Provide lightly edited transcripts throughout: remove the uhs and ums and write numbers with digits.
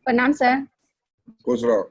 प्रणाम सर। खुश रहो।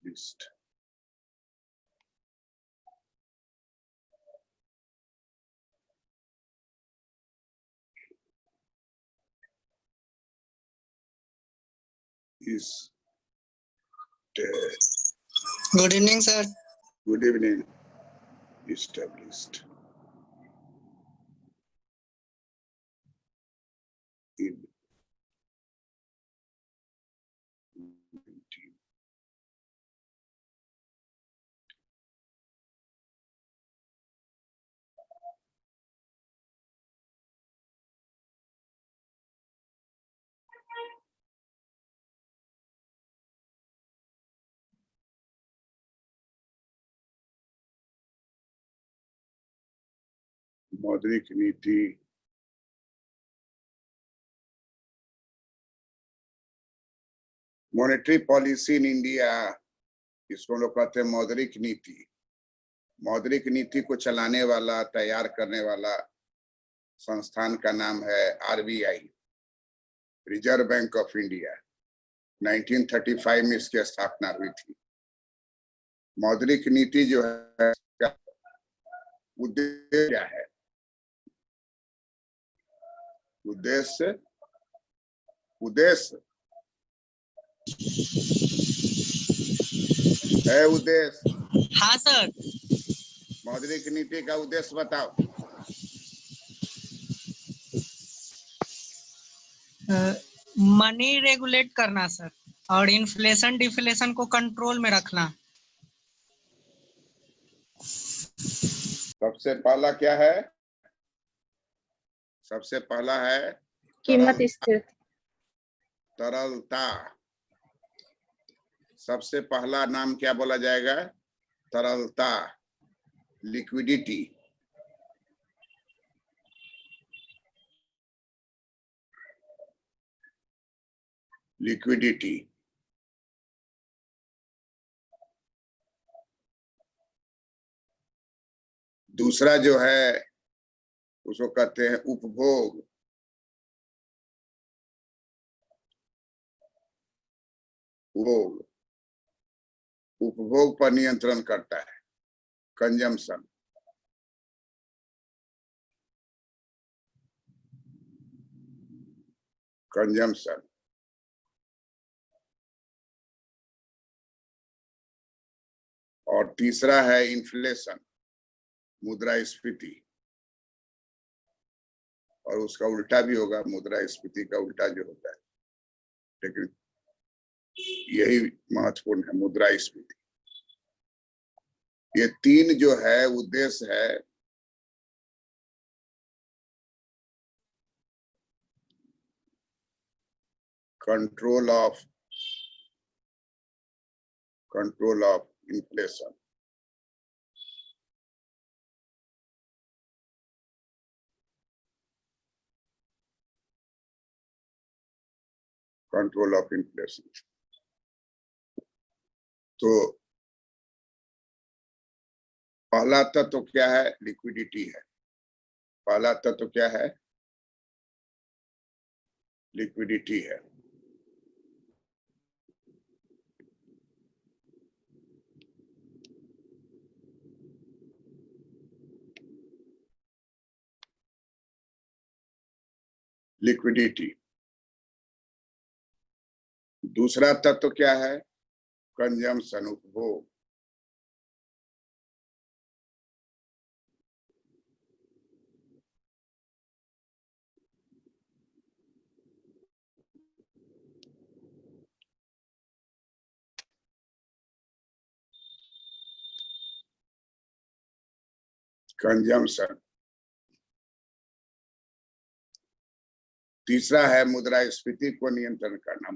List. Is Good evening, sir. good evening. Established in 19. मौद्रिक नीति मॉनेटरी पॉलिसी इन इंडिया, इसको लोग कहते हैं मौद्रिक नीति। मौद्रिक नीति को चलाने वाला, तैयार करने वाला संस्थान का नाम है RBI. Reserve bank of India 1935 में इसकी स्थापना हुई थी। मौद्रिक नीति जो है उद्देश्य क्या है? उद्देश्य है उद्देश्य। हाँ सर। मौद्रिक नीति का उद्देश्य बताओ। मनी रेगुलेट करना सर, और इन्फ्लेशन डिफ्लेशन को कंट्रोल में रखना। सबसे पहला क्या है? सबसे पहला है कीमत स्थिर। तरलता। सबसे पहला नाम क्या बोला जाएगा? तरलता, लिक्विडिटी। लिक्विडिटी। दूसरा जो है उसको कहते हैं उपभोग। उपभोग पर नियंत्रण करता है, कंजम्पशन। कंजम्पशन। और तीसरा है इन्फ्लेशन, मुद्रास्फीति। और उसका उल्टा भी होगा, मुद्रास्फीति का उल्टा जो होता है, लेकिन यही महत्वपूर्ण है, मुद्रास्फीति। ये तीन जो है उद्देश्य है control of inflation. Control of inflation. तो पहला तत्व क्या है? लिक्विडिटी है। पहला तत्व क्या है? लिक्विडिटी है। लिक्विडिटी। दूसरा तत्व क्या है? कंजम्पशन, उपभोग। कंजम्पशन। तीसरा है मुद्रास्फीति को नियंत्रण करना।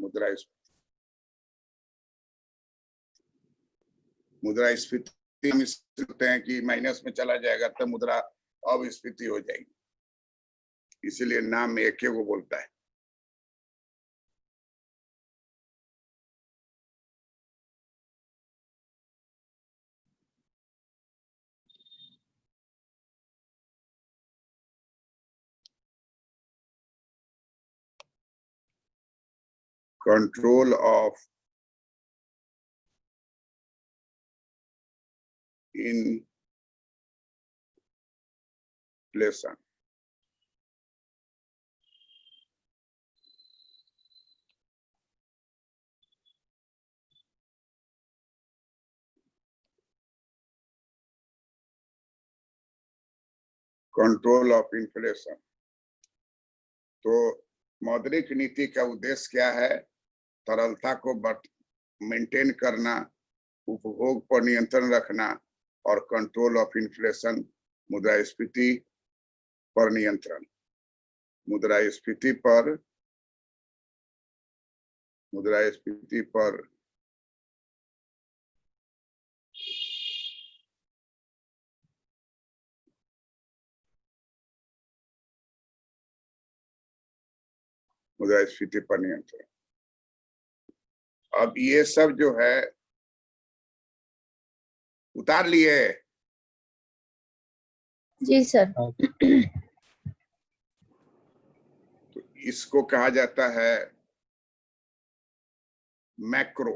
मुद्रास्फीति हम सोचते हैं कि माइनस में चला जाएगा तो मुद्रा अस्फीति हो जाएगी, इसीलिए नाम में एक ही को बोलता है। Control of inflation. Control of inflation. तो मौद्रिक नीति का उद्देश्य क्या है? तरलता को मेंटेन करना, उपभोग पर नियंत्रण रखना, और कंट्रोल ऑफ इन्फ्लेशन, मुद्रास्फीति पर नियंत्रण। मुद्रास्फीति पर मुद्रास्फीति पर नियंत्रण। अब ये सब जो है उतार लिए। जी सर। तो इसको कहा जाता है macro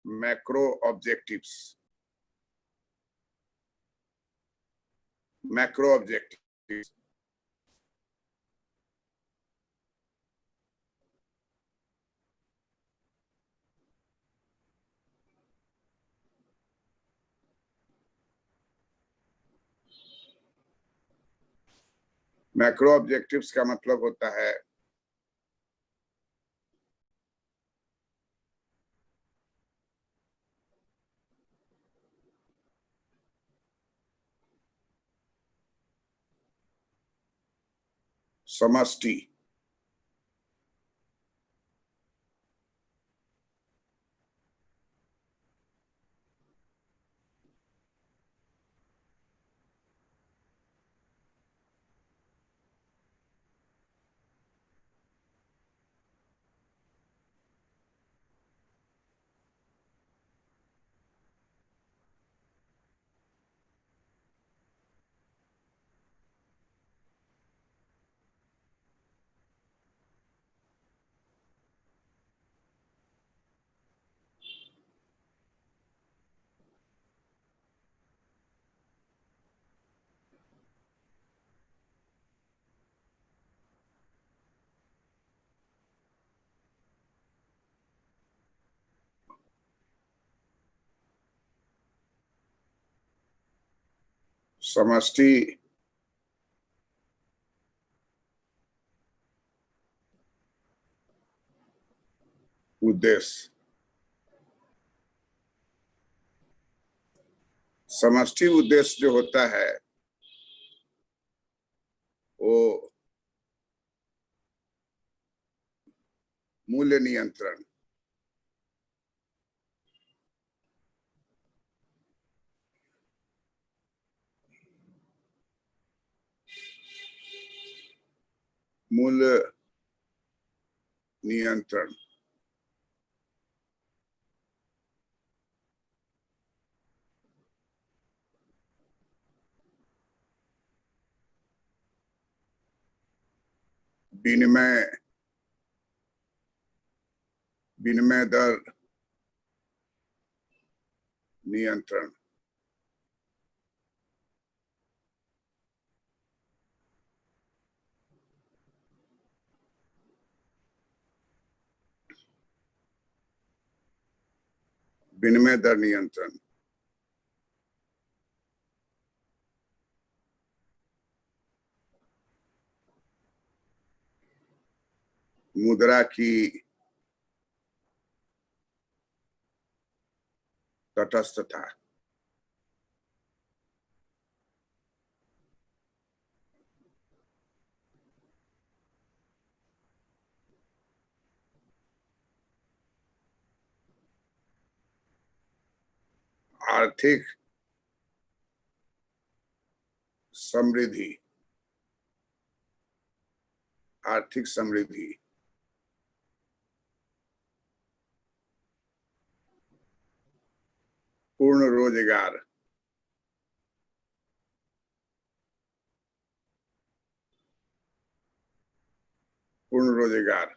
macro objectives. Macro objectives macro objectives का मतलब होता है समष्टि। समष्टि उद्देश्य। समष्टि उद्देश्य जो होता है वो मूल्य नियंत्रण, मूल्य नियंत्रण, विनिमय विनिमय दर नियंत्रण, विनिमय दर नियंत्रण। मुद्रा की तटस्थता, आर्थिक समृद्धि, आर्थिक समृद्धि, पूर्ण रोजगार, पूर्ण रोजगार,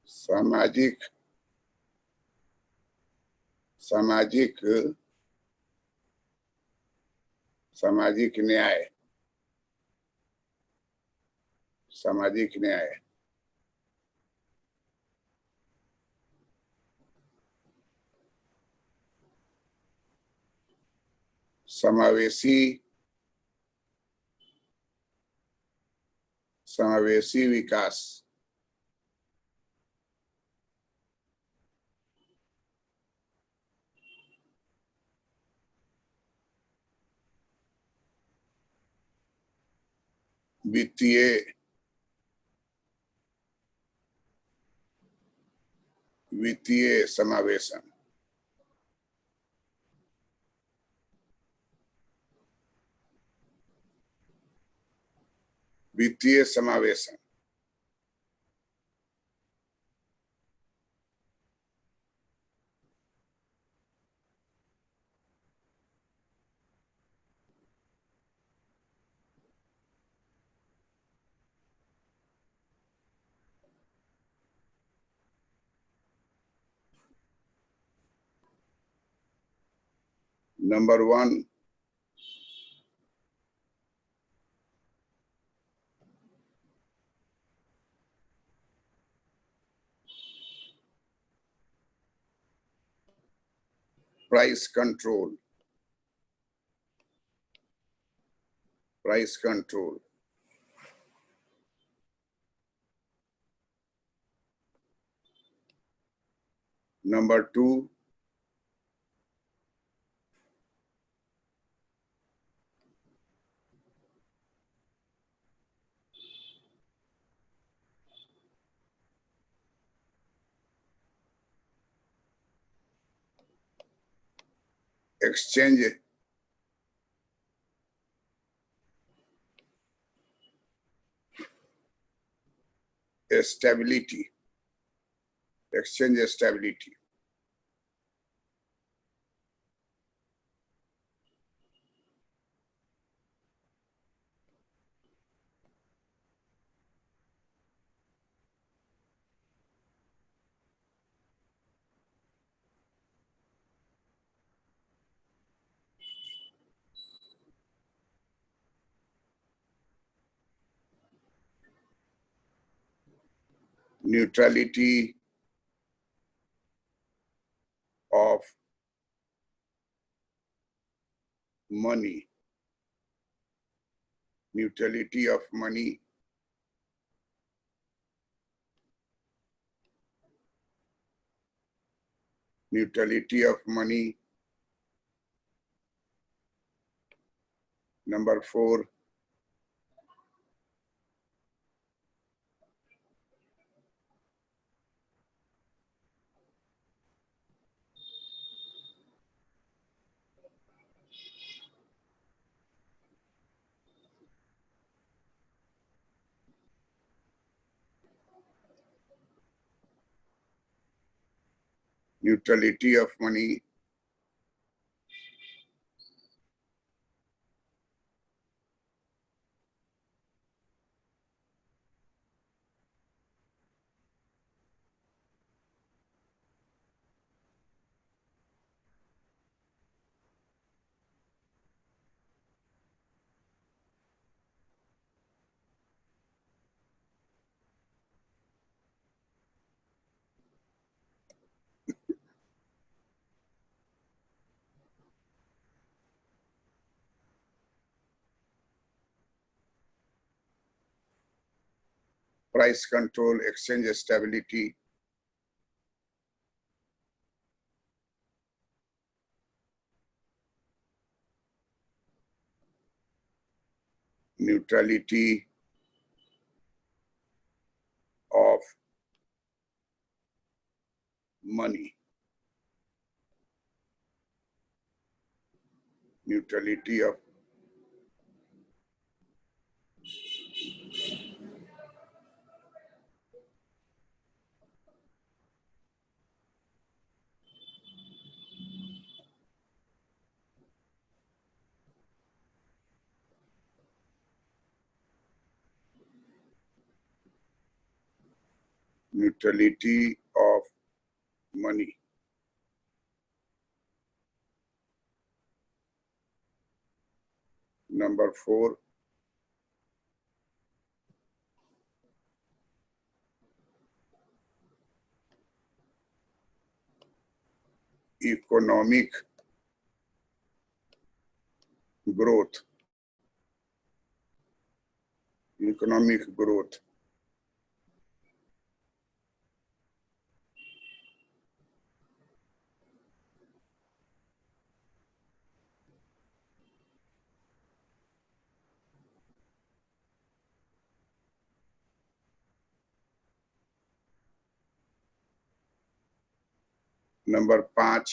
सामाजिक सामाजिक सामाजिक न्याय, सामाजिक न्याय, समावेशी समावेशी विकास, वित्तीय समावेशन, वित्तीय समावेशन, number 1 price control, price control, number 2 exchange stability, exchange stability, neutrality of money, neutrality of money, neutrality of money, number 4 neutrality of money, price control, exchange stability, neutrality of money, neutrality of neutrality of money, number 4 economic growth, economic growth, number 5,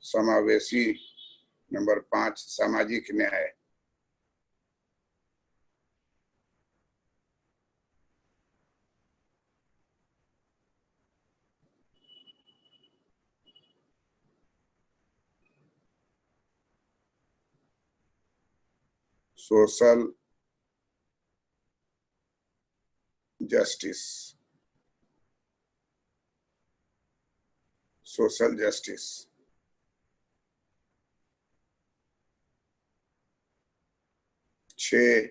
समावेशी। Number 5, सामाजिक न्याय। Social justice. Social justice. 6,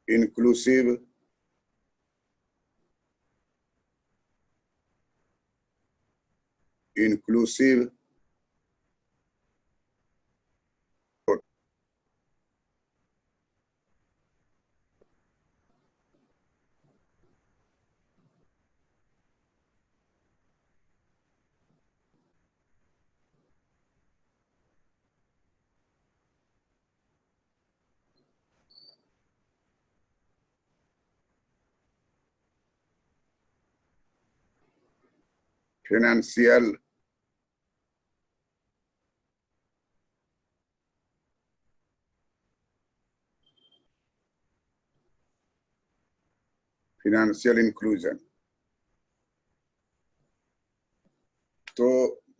inclusive. Inclusive financial. Financial inclusion. तो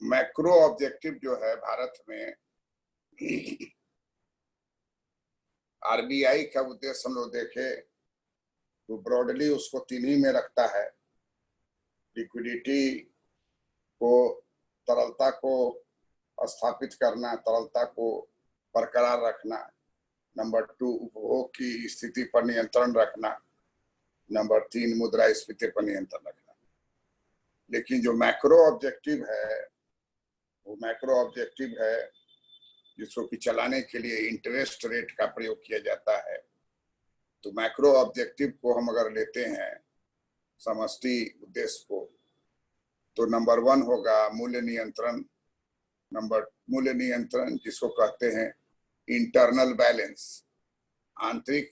macro objective जो है भारत में, RBI का उद्देश्य हम लोग देखे तो ब्रॉडली उसको 3 ही में रखता है। लिक्विडिटी को, तरलता को स्थापित करना, तरलता को बरकरार रखना। नंबर 2, उपभोग की स्थिति पर नियंत्रण रखना। नंबर 3, मुद्रास्फीति पर नियंत्रण रखना। लेकिन जो मैक्रो ऑब्जेक्टिव है, वो मैक्रो ऑब्जेक्टिव है जिसको कि चलाने के लिए इंटरेस्ट रेट का प्रयोग किया जाता है। तो मैक्रो ऑब्जेक्टिव को हम अगर लेते हैं समष्टि उद्देश्य को, तो नंबर 1 होगा मूल्य नियंत्रण। मूल्य नियंत्रण जिसको कहते हैं इंटरनल बैलेंस, आंतरिक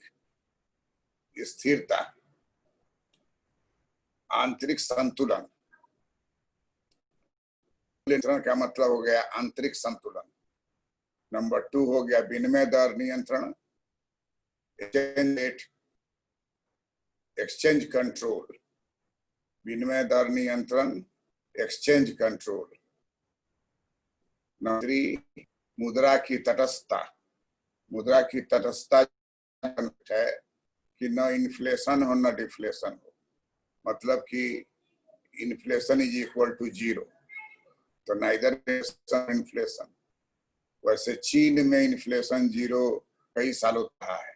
स्थिरता, आंतरिक संतुलन। नियंत्रण का मतलब हो गया आंतरिक संतुलन। नंबर 2 हो गया विनिमय दर नियंत्रण, एक्सचेंज रेट, एक्सचेंज कंट्रोल। विनिमय दर नियंत्रण, एक्सचेंज कंट्रोल। नंबर 3, मुद्रा की तटस्थता। मुद्रा की तटस्थता है कि न इन्फ्लेशन हो न डिफ्लेशन हो, मतलब कि इन्फ्लेशन इज इक्वल टू 0, तो नाइदर इन्फ्लेशन। वैसे चीन में इन्फ्लेशन 0 कई सालों रहा है,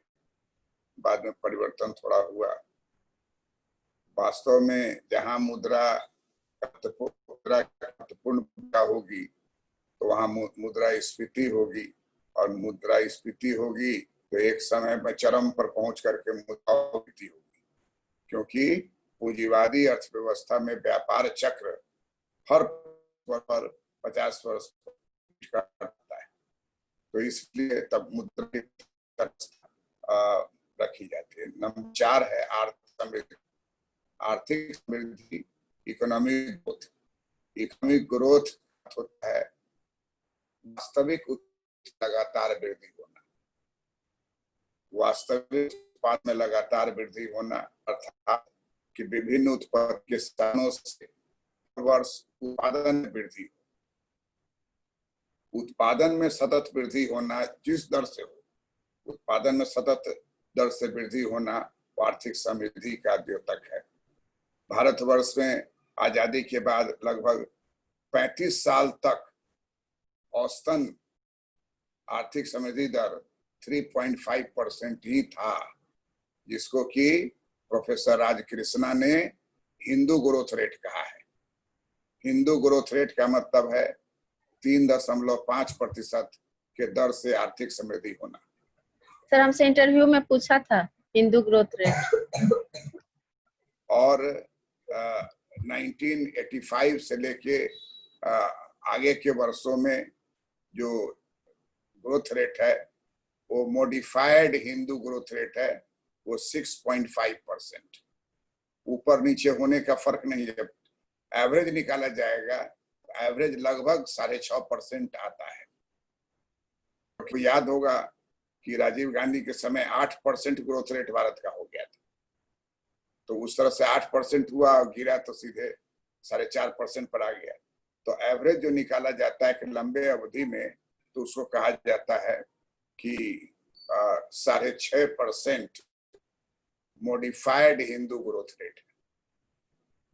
बाद में परिवर्तन थोड़ा हुआ। वास्तव में जहां मुद्रा महत्वपूर्ण होगी तो वहां मुद्रास्फीति होगी, और मुद्रास्फीति होगी तो एक समय में चरम पर पहुंच करके मुद्रास्फीति होगी, क्योंकि पूंजीवादी अर्थव्यवस्था में व्यापार चक्र हर पर 50 वर्ष करता है। तो इसलिए तब मुद्रा की रखी जाती है। नंबर 4 है आर्थिक समृद्धि। आर्थिक समृद्धि, इकोनॉमिक ग्रोथ। इकोनॉमिक ग्रोथ होता है वास्तविक लगातार वृद्धि होना, वास्तविक उत्पाद में लगातार वृद्धि होना, अर्थात कि विभिन्न उत्पाद के स्थानों से वर्ष उत्पादन में वृद्धि हो। उत्पादन में सतत वृद्धि होना, जिस दर से हो उत्पादन में सतत दर से वृद्धि होना आर्थिक समृद्धि का द्योतक है। भारतवर्ष में आजादी के बाद लगभग 35 साल तक औसतन आर्थिक समृद्धि दर 3.5% ही था, जिसको कि प्रोफेसर राजकृष्णा ने हिंदू ग्रोथ रेट कहा है। हिंदू ग्रोथ रेट का मतलब है 3.5% के दर से आर्थिक समृद्धि होना। सर हमसे इंटरव्यू में पूछा था हिंदू ग्रोथ रेट। और 1985 से लेके आगे के वर्षों में जो ग्रोथ रेट है वो मॉडिफाइड हिंदू ग्रोथ रेट है, वो 6.5%। ऊपर नीचे होने का फर्क नहीं है। एवरेज निकाला जाएगा तो एवरेज लगभग 6.5% आता है। तो याद होगा कि राजीव गांधी के समय 8% ग्रोथ रेट भारत का हो गया था, तो उस तरह से 8% हुआ और गिरा तो सीधे 4.5% पर आ गया। तो एवरेज जो निकाला जाता है कि लंबे अवधि में, तो उसको कहा जाता है कि 6.5% मॉडिफाइड हिंदू ग्रोथ रेट।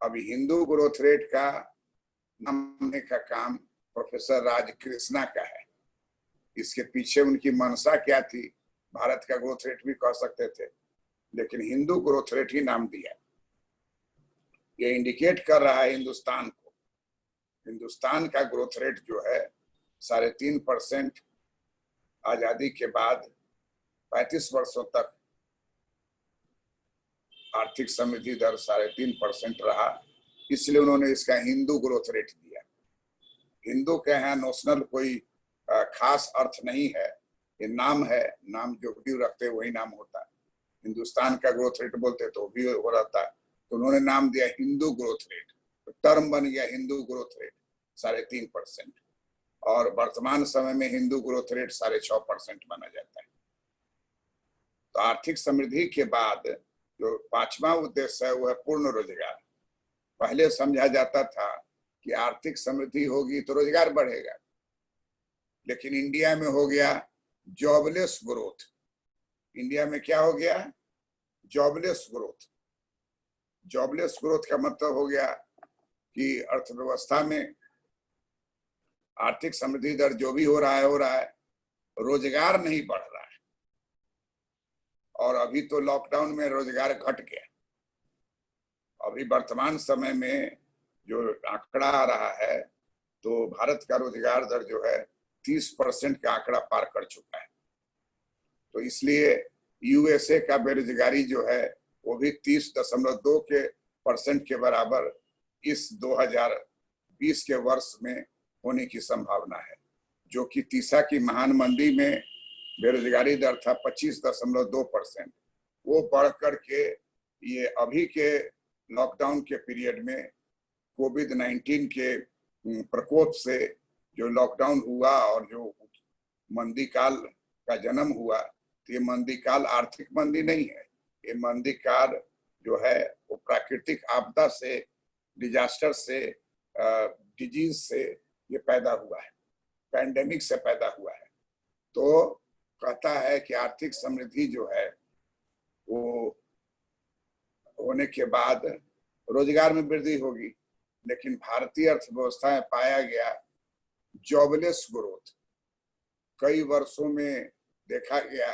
अभी हिंदू ग्रोथ रेट का नामने का काम प्रोफेसर राजकृष्णा का है। इसके पीछे उनकी मंशा क्या थी, भारत का ग्रोथ रेट भी कह सकते थे, लेकिन हिंदू ग्रोथ रेट ही नाम दिया। ये इंडिकेट कर रहा है हिंदुस्तान को, हिंदुस्तान का ग्रोथ रेट जो है 3.5% आजादी के बाद 35 वर्षों तक आर्थिक समृद्धि दर 3.5% रहा, इसलिए उन्होंने इसका हिंदू ग्रोथ रेट दिया। हिंदू के यहाँ नोशनल कोई खास अर्थ नहीं है, ये नाम है, नाम जो भी रखते वही नाम होता है। हिंदुस्तान का ग्रोथ रेट बोलते तो भी हो रहता है, तो उन्होंने नाम दिया हिंदू ग्रोथ रेट, तो टर्म बन गया हिंदू ग्रोथ रेट 3.5%। और वर्तमान समय में हिंदू ग्रोथ रेट 6.5% माना जाता है। तो आर्थिक समृद्धि के बाद जो 5वां उद्देश्य है वो है पूर्ण रोजगार। पहले समझा जाता था कि आर्थिक समृद्धि होगी तो रोजगार बढ़ेगा, लेकिन इंडिया में हो गया जॉबलेस ग्रोथ। इंडिया में क्या हो गया? Jobless growth. जॉबलेस ग्रोथ का मतलब हो गया कि अर्थव्यवस्था में आर्थिक समृद्धि दर जो भी हो रहा है, रोजगार नहीं बढ़ रहा है। और अभी तो लॉकडाउन में रोजगार घट गया। अभी वर्तमान समय में जो आंकड़ा आ रहा है, तो भारत का रोजगार दर जो है 30% का आंकड़ा पार कर चुका है। तो इसलिए यूएसए का बेरोजगारी जो है वो भी 30.2% के बराबर इस 2020 के वर्ष में होने की संभावना है, जो कि तीसा की महान मंदी में बेरोजगारी दर था 25.2%। वो बढ़ करके ये अभी के लॉकडाउन के पीरियड में कोविड-19 के प्रकोप से जो लॉकडाउन हुआ और जो मंदी काल का जन्म हुआ, तो ये मंदी काल आर्थिक मंदी नहीं है। ये मंदी काल जो है वो प्राकृतिक आपदा से, डिजास्टर से, डिजीज से ये पैदा हुआ है, पैंडेमिक से पैदा हुआ है। तो कहता है कि आर्थिक समृद्धि जो है वो होने के बाद रोजगार में वृद्धि होगी, लेकिन भारतीय अर्थव्यवस्था में पाया गया जॉबलेस ग्रोथ। कई वर्षों में देखा गया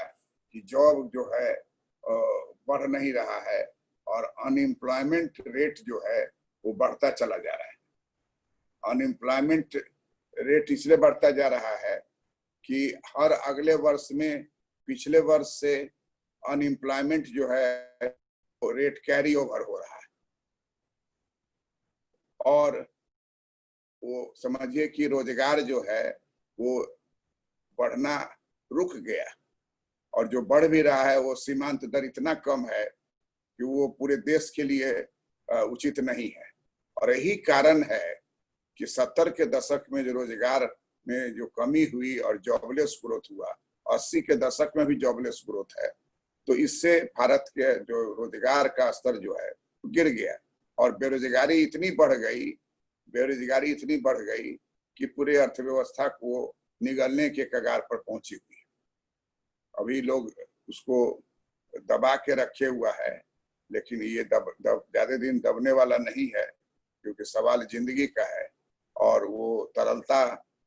कि जॉब जो है बढ़ नहीं रहा है और अनएम्प्लॉयमेंट रेट जो है वो बढ़ता चला जा रहा है। अनएम्प्लॉयमेंट रेट इसलिए बढ़ता जा रहा है कि हर अगले वर्ष में पिछले वर्ष से अनएम्प्लॉयमेंट जो है वो रेट कैरी ओवर हो रहा है, और वो समझिए कि रोजगार जो है वो बढ़ना रुक गया, और जो बढ़ भी रहा है वो सीमांत दर इतना कम है कि वो पूरे देश के लिए उचित नहीं है। और यही कारण है कि 70 के दशक में जो रोजगार में जो कमी हुई और जॉबलेस ग्रोथ हुआ, 80 के दशक में भी जॉबलेस ग्रोथ है, तो इससे भारत के जो रोजगार का स्तर जो है गिर गया और बेरोजगारी इतनी बढ़ गई कि पूरे अर्थव्यवस्था को निगलने के कगार पर पहुंची हुई। अभी लोग उसको दबा के रखे हुआ है, लेकिन ये ज्यादा दिन दबने वाला नहीं है, क्योंकि सवाल जिंदगी का है और वो तरलता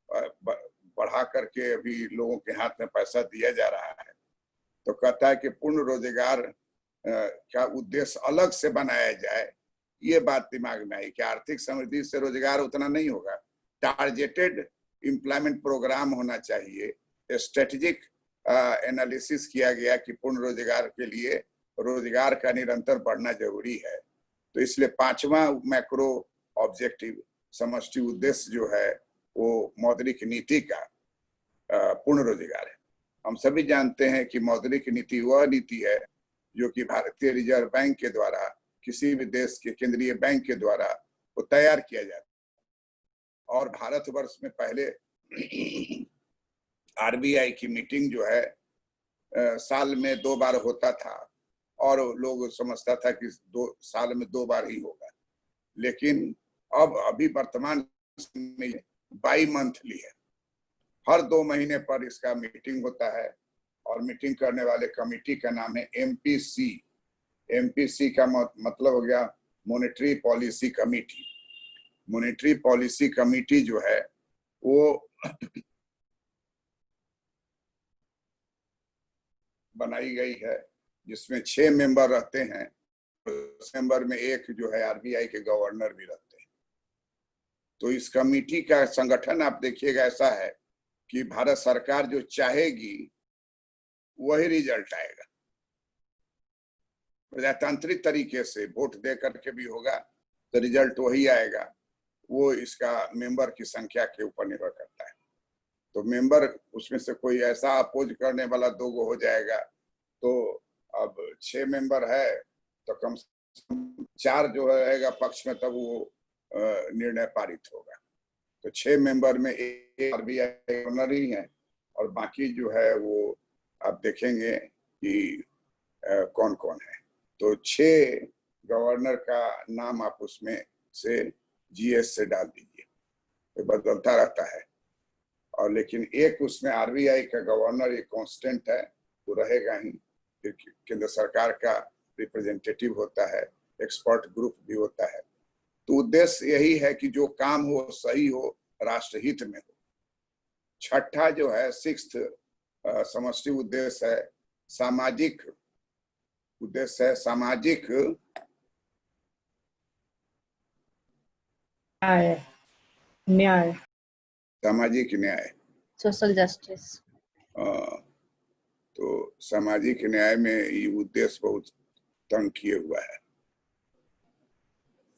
बढ़ा करके अभी लोगों के हाथ में पैसा दिया जा रहा है। तो कहता है कि पूर्ण रोजगार का उद्देश्य अलग से बनाया जाए। ये बात दिमाग में आई कि आर्थिक समृद्धि से रोजगार उतना नहीं होगा, टारगेटेड एम्प्लॉयमेंट प्रोग्राम होना चाहिए। स्ट्रेटेजिक एनालिसिस किया गया कि पूर्ण रोजगार के लिए रोजगार का निरंतर बढ़ना जरूरी है। तो इसलिए पांचवा मैक्रो ऑब्जेक्टिव समष्टि उद्देश्य जो है वो मौद्रिक नीति का पूर्ण रोजगार है। हम सभी जानते हैं कि मौद्रिक नीति वह नीति है जो कि भारतीय रिजर्व बैंक के द्वारा, किसी भी देश के केंद्रीय बैंक के द्वारा वो तैयार किया जाता है। और भारतवर्ष में पहले आरबीआई की मीटिंग जो है साल में 2 बार होता था और लोग समझता था कि 2 साल में 2 बार ही होगा, लेकिन अब अभी वर्तमान में बाई मंथली है। हर 2 महीने पर इसका मीटिंग होता है और मीटिंग करने वाले कमेटी का नाम है एमपीसी। एमपीसी का मतलब हो गया monetary policy committee. Monetary policy committee जो है वो बनाई गई है, जिसमें 6 मेंबर रहते हैं। मेंबर में एक जो है आरबीआई के गवर्नर भी रहते हैं। तो इस कमेटी का संगठन आप देखिएगा ऐसा है कि भारत सरकार जो चाहेगी वही रिजल्ट आएगा। प्रजातांत्रिक तरीके से वोट दे करके भी होगा तो रिजल्ट वही आएगा। वो इसका मेंबर की संख्या के ऊपर निर्भर करता है। तो मेंबर उसमें से कोई ऐसा अपोज करने वाला 2 गो हो जाएगा, तो अब 6 मेंबर है तो कम से कम 4 जो रहेगा पक्ष में, तब वो निर्णय पारित होगा। तो 6 मेंबर में एक आरबीआई गवर्नर ही है और बाकी जो है वो आप देखेंगे कि कौन कौन है। तो 6 गवर्नर का नाम आप उसमें से जीएस से डाल दीजिए, तो बदलता रहता है। और लेकिन एक उसमें आरबीआई का गवर्नर एक कांस्टेंट है, वो रहेगा ही। फिर केंद्र सरकार का रिप्रेजेंटेटिव होता है, एक्सपर्ट ग्रुप भी होता है। तो उद्देश्य यही है कि जो काम हो सही हो, राष्ट्रहित में हो। छठा जो है 6th समष्टि उद्देश्य है सामाजिक उद्देश्य है सामाजिक न्याय, सामाजिक न्याय। Social justice. तो सामाजिक न्याय में ये उद्देश्य बहुत तंग किए हुआ है,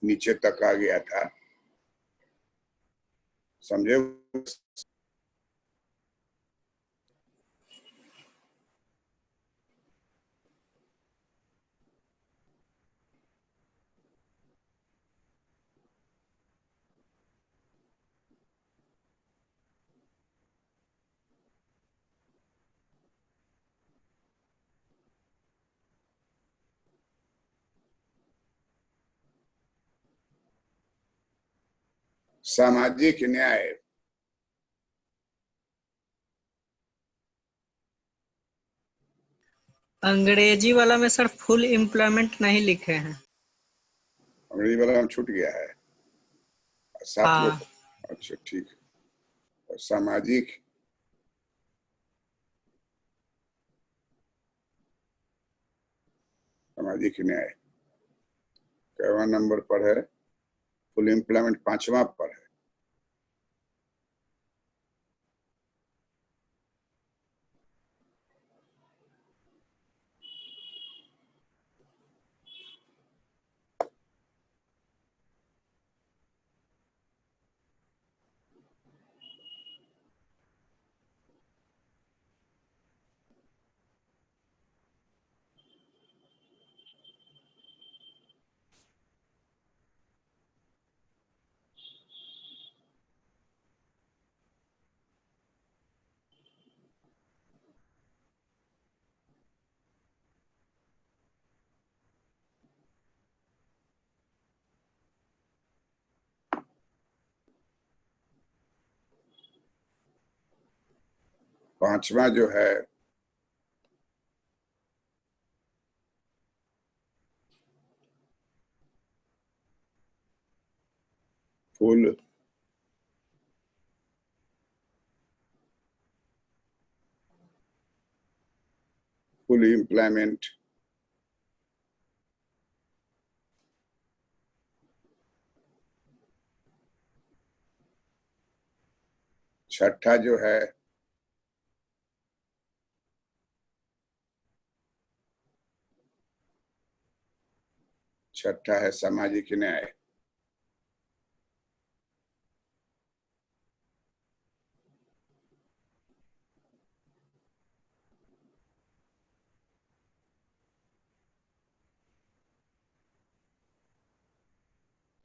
नीचे तक आ गया था, समझे। सामाजिक न्याय अंग्रेजी वाला में सर फुल एम्प्लॉयमेंट नहीं लिखे हैं। अंग्रेजी वाला छूट गया है 7 गो। हाँ, अच्छा ठीक। और सामाजिक न्याय कैवा नंबर पर है? फुल एम्प्लॉयमेंट 5वां पर है। पांचवा जो है फुल एम्प्लॉयमेंट छठा जो है छठा है सामाजिक न्याय।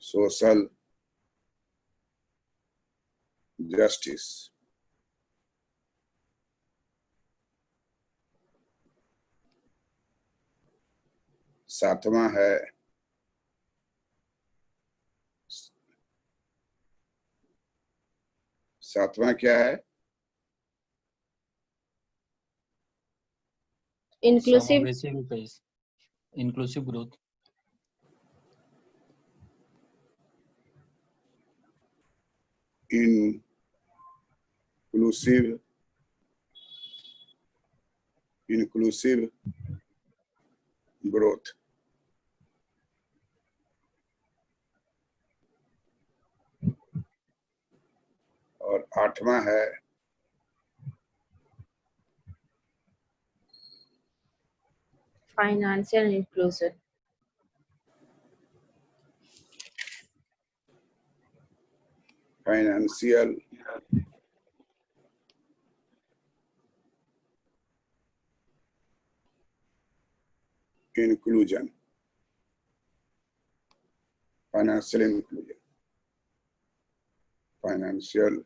Social justice. सातवां है सातवां क्या है? इंक्लूसिव समावेशी विकास, इंक्लूसिव ग्रोथ। Inclusive growth. और आठवां है financial inclusion. Financial inclusion. Financial inclusion, financial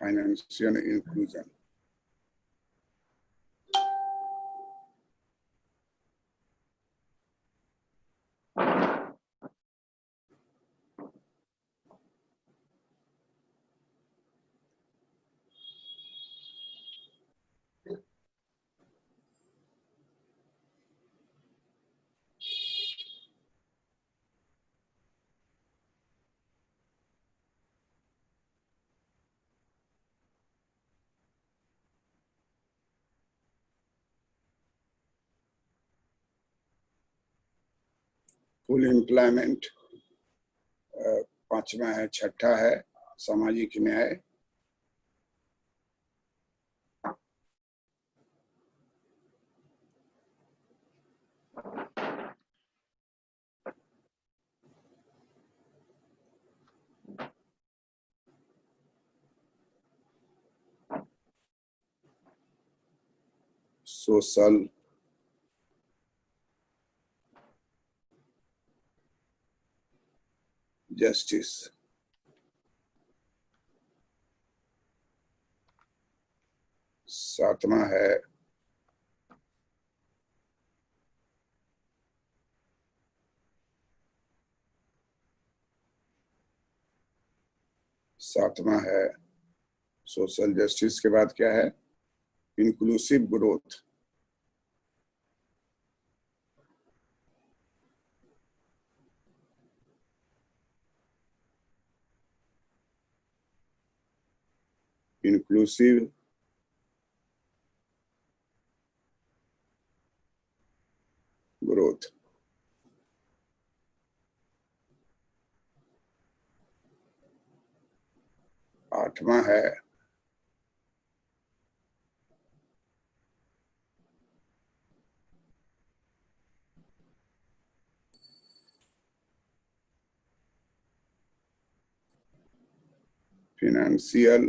financial inclusion. Full employment पांचवा है। छठा है सामाजिक न्याय। Social justice. सातवां है सोशल जस्टिस के बाद क्या है? Inclusive growth. Inclusive growth. आठवां है फिनेंशियल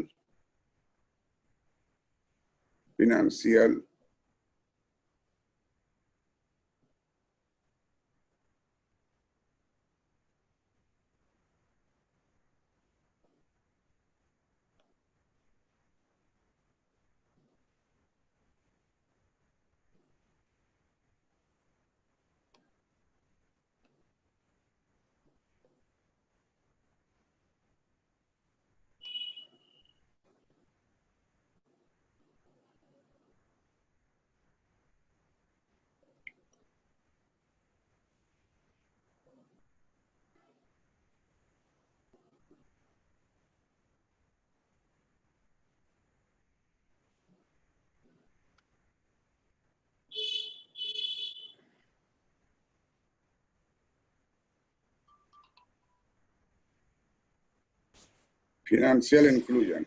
फिनेंशियल इंक्लूजन।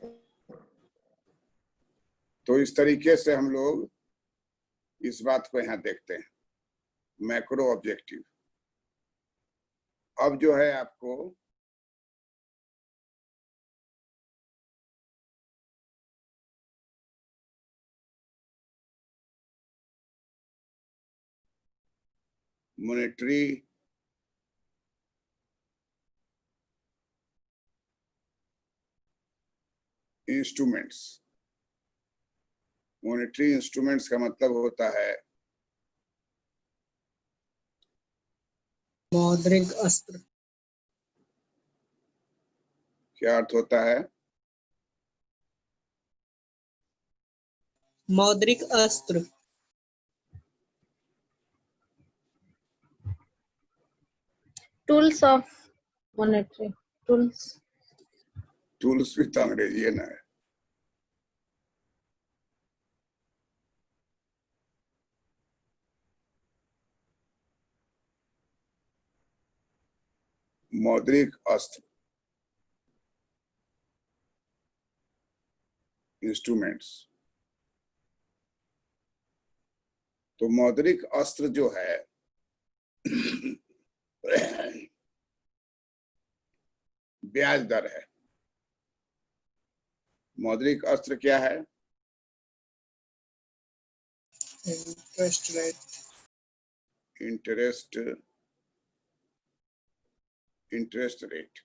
तो इस तरीके से हम लोग इस बात को यहाँ देखते हैं, मैक्रो ऑब्जेक्टिव। अब जो है आपको मॉनेटरी इंस्ट्रूमेंट्स। मॉनेटरी इंस्ट्रूमेंट्स का मतलब होता है मौद्रिक अस्त्र। क्या अर्थ होता है? मौद्रिक अस्त्र। Tools of monetary tools. Tools भी तो अंग्रेजी है ना। मौद्रिक अस्त्र, इंस्ट्रूमेंट्स। तो मौद्रिक अस्त्र जो है ब्याज दर है। मौद्रिक अस्त्र क्या है? Interest rate. Interest rate.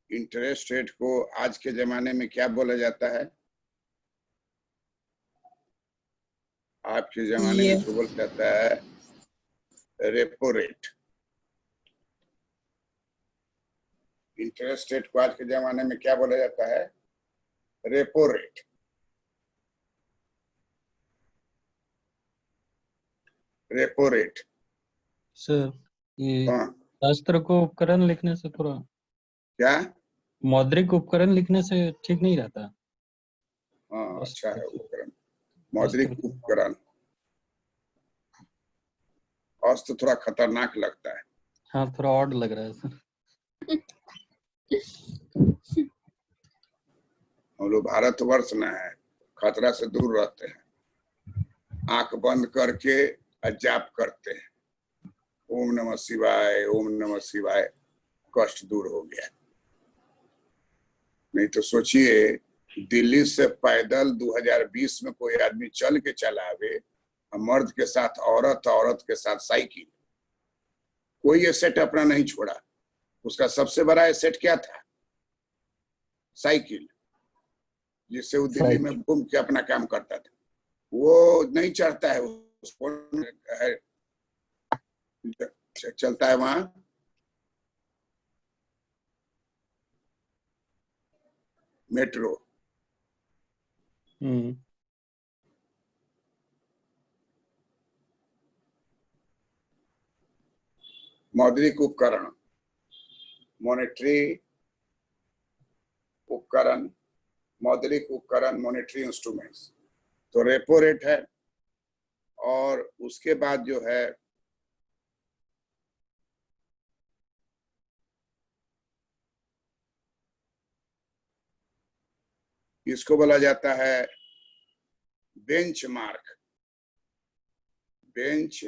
Interest rate को आज के जमाने में क्या बोला जाता है? आपके जमाने में इसको बोला जाता है रेपो रेट। इंटरेस्ट रेट को आज के जमाने में क्या बोला जाता है? Repo rate. Repo rate. Sir ये हाँ शास्त्र को उपकरण लिखने से थोड़ा, क्या? मौद्रिक उपकरण लिखने से ठीक नहीं रहता। हाँ अच्छा है उपकरण, मौद्रिक उपकरण। अस्त्र थोड़ा खतरनाक लगता है। हाँ थोड़ा ऑड लग रहा है सर। हम लोग भारतवर्ष में है, खतरा से दूर रहते हैं, आंख बंद करके जाप करते हैं, ओम नमः शिवाय, ओम नमः शिवाय, कष्ट दूर हो गया। नहीं तो सोचिए दिल्ली से पैदल 2020 में कोई आदमी चल के चला आवे, मर्द के साथ औरत, औरत के साथ साइकिल, कोई एसेट अपना नहीं छोड़ा। उसका सबसे बड़ा एसेट क्या था? साइकिल, जिससे वो दिल्ली में घूम के अपना काम करता था। वो नहीं चढ़ता है, उसको है, चलता है वहां मेट्रो। मौद्रिक उपकरण, मॉनेटरी उपकरण, मौद्रिक उपकरण, मॉनेटरी इंस्ट्रूमेंट्स। तो रेपो रेट है, और उसके बाद जो है इसको बोला जाता है benchmark. Bench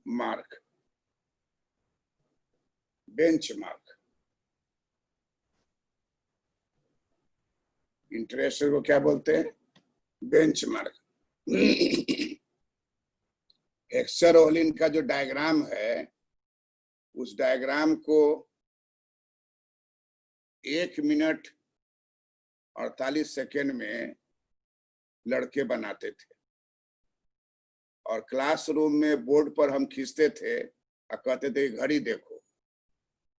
mark, benchmark. Interest को क्या बोलते हैं? बेंचमार्क। एक्सर-ओलिन का जो डायग्राम है, उस डायग्राम को 1 मिनट 48 सेकेंड में लड़के बनाते थे, और क्लासरूम में बोर्ड पर हम खींचते थे और कहते थे घड़ी देखो।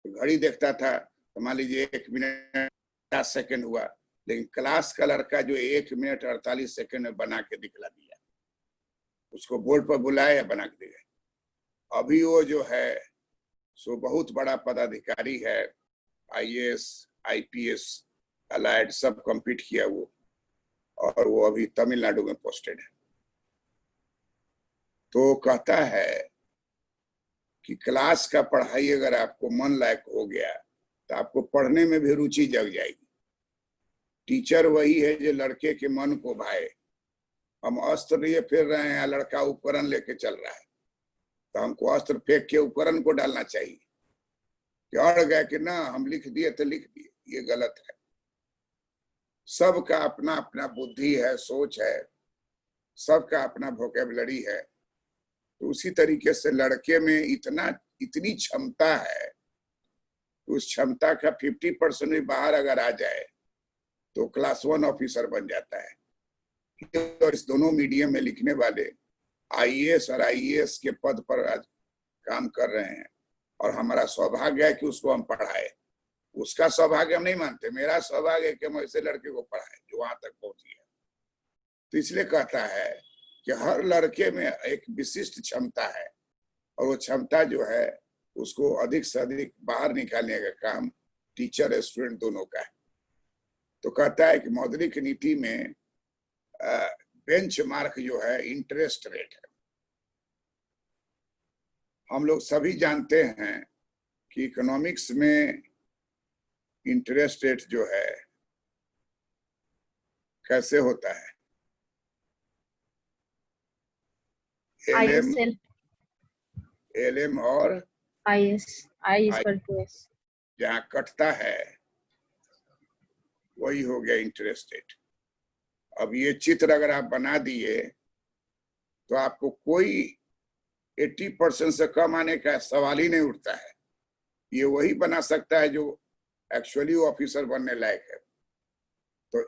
घड़ी देखता था तो मान लीजिए 1 मिनट 50 सेकेंड हुआ, लेकिन क्लास का लड़का जो 1 मिनट 48 सेकेंड में बना के दिखला दिया, उसको बोर्ड पर बुलाया, बना के दिया। अभी वो जो है सो बहुत बड़ा पदाधिकारी है, IAS, IPS, अलाइड सब कंप्लीट किया वो, और वो अभी तमिलनाडु में पोस्टेड है। तो कहता है कि क्लास का पढ़ाई अगर आपको मन लायक हो गया तो आपको पढ़ने में भी रुचि जग जाएगी। टीचर वही है जो लड़के के मन को भाए। हम अस्त्र लिए फिर रहे हैं, लड़का उपकरण लेके चल रहा है, तो हमको अस्त्र फेंक के उपकरण को डालना चाहिए कि अड़ गया कि ना हम लिख दिए तो लिख दिए, ये गलत है। सबका अपना अपना बुद्धि है, सोच है, सबका अपना वोकेबलरी है। तो उसी तरीके से लड़के में इतनी क्षमता है, उस क्षमता का 50% भी बाहर अगर आ जाए तो क्लास 1 ऑफिसर बन जाता है। और इस दोनों मीडियम में लिखने वाले आईएएस और आईएएस के पद पर आज काम कर रहे हैं, और हमारा सौभाग्य है कि उसको हम पढ़ाए। उसका सौभाग्य हम नहीं मानते, मेरा सौभाग्य है कि हम ऐसे लड़के को पढ़ाए जो वहां तक पहुंची है। तो इसलिए कहता है कि हर लड़के में एक विशिष्ट क्षमता है, और वो क्षमता जो है उसको अधिक से अधिक बाहर निकालने का काम टीचर और स्टूडेंट दोनों का है। तो कहता है कि मौद्रिक नीति में बेंचमार्क जो है इंटरेस्ट रेट है। हम लोग सभी जानते हैं कि इकोनॉमिक्स में इंटरेस्ट रेट जो है कैसे होता है। एलएम और IS जहां कटता है वही हो गया इंटरेस्ट रेट। अब ये चित्र अगर आप बना दिए तो आपको कोई 80% से कम आने का सवाल ही नहीं उठता है। ये वही बना सकता है जो एक्चुअली ऑफिसर बनने लायक है। तो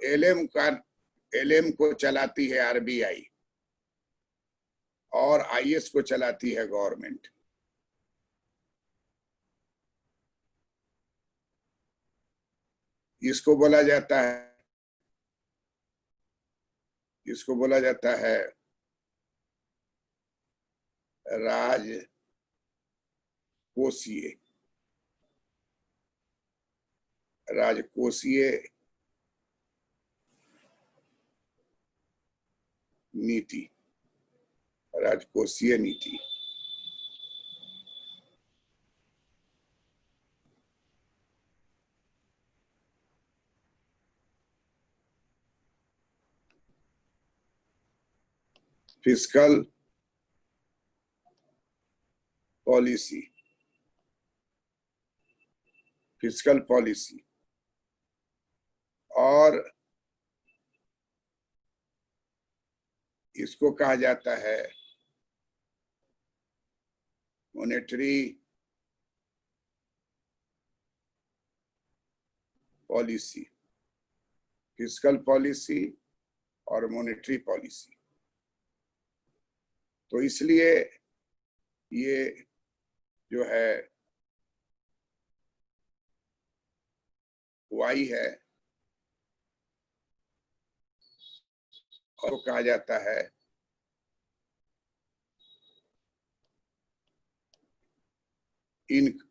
एलएम को चलाती है आरबीआई और आईएएस को चलाती है गवर्नमेंट। इसको बोला जाता है राजकोषीय नीति। फिस्कल पॉलिसी और इसको कहा जाता है मॉनेटरी पॉलिसी। फिस्कल पॉलिसी और मॉनेटरी पॉलिसी। तो इसलिए ये जो है वाई है और कहा जाता है इनकम।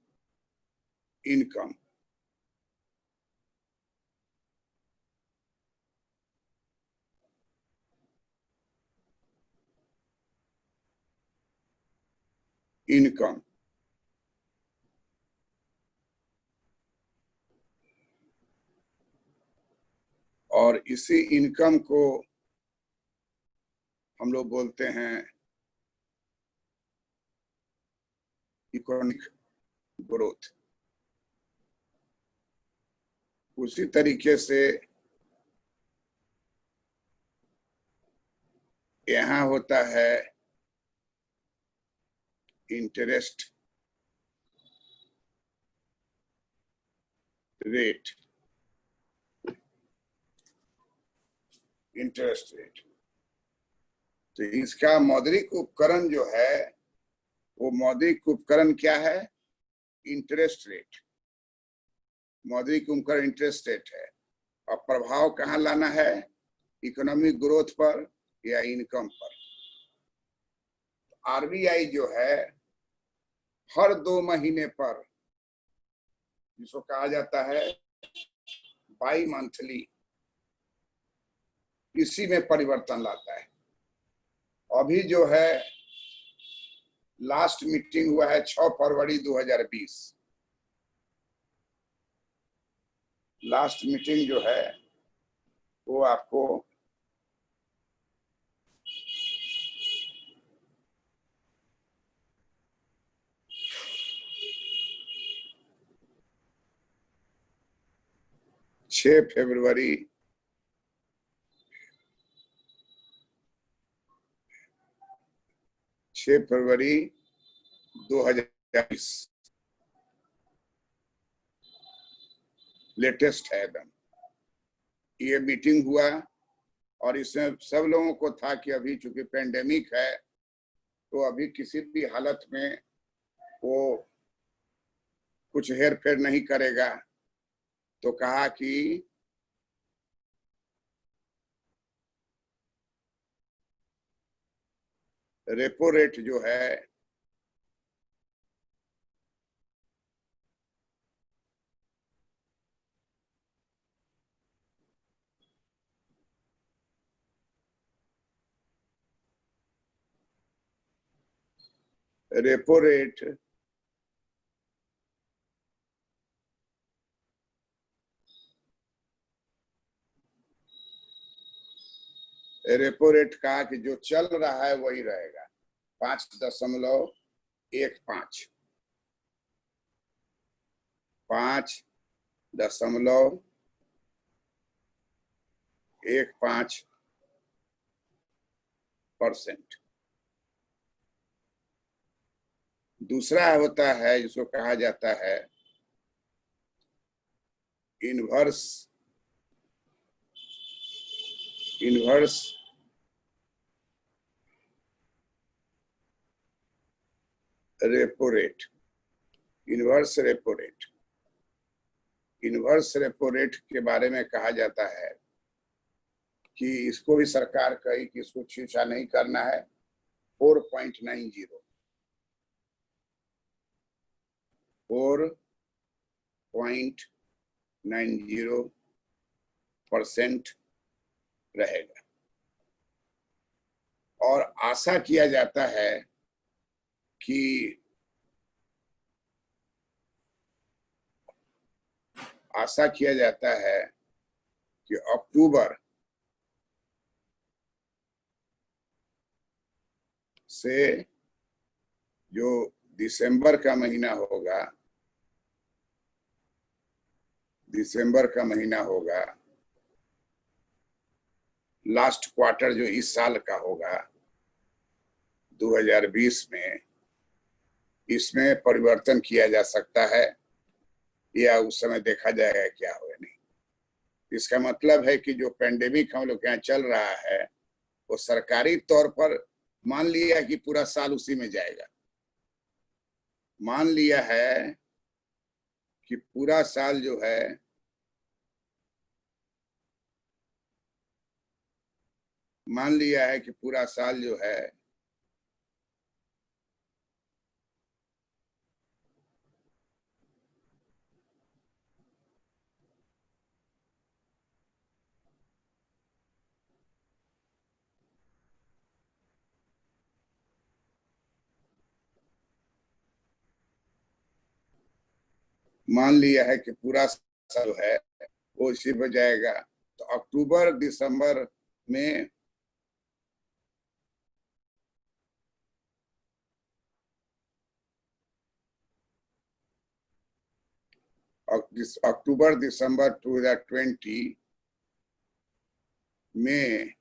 और इसी इनकम को हम लोग बोलते हैं इकोनॉमिक ग्रोथ। उसी तरीके से यहाँ होता है इंटरेस्ट रेट। तो इसका मौद्रिक उपकरण जो है, वो मौद्रिक उपकरण क्या है? Interest rate. मौद्रिक उपकरण इंटरेस्ट रेट है, और प्रभाव कहाँ लाना है? इकोनॉमिक ग्रोथ पर या इनकम पर। आरबीआई जो है हर 2 महीने पर, जिसको कहा जाता है बाई मंथली, इसी में परिवर्तन लाता है। अभी जो है लास्ट मीटिंग हुआ है 6 फरवरी 2020। लास्ट मीटिंग जो है वो आपको छह फरवरी 2020 लेटेस्ट है एकदम। ये मीटिंग हुआ और इसमें सब लोगों को था कि अभी चूंकि पेंडेमिक है तो अभी किसी भी हालत में वो कुछ हेर फेर नहीं करेगा। तो कहा कि रेपो रेट जो है रेपो रेट रेपो रेट का कि जो चल रहा है वही रहेगा 5.15 5.15%। दूसरा होता है जिसको कहा जाता है inverse repo rate. Inverse repo rate के बारे में कहा जाता है कि इसको भी सरकार कही कि इसको छूछा नहीं करना है। 4.90% रहेगा और आशा किया जाता है कि अक्टूबर से जो दिसंबर का महीना होगा लास्ट क्वार्टर जो इस साल का होगा 2020 में, इसमें परिवर्तन किया जा सकता है या उस समय देखा जाएगा क्या होगा नहीं। इसका मतलब है कि जो पेंडेमिक हम लोग के यहाँ चल रहा है वो सरकारी तौर पर मान लिया कि पूरा साल उसी में जाएगा। मान लिया है कि पूरा साल जो है कि पूरा साल है वो इसी पर जाएगा। तो अक्टूबर दिसंबर में अक्टूबर दिसंबर 2020 में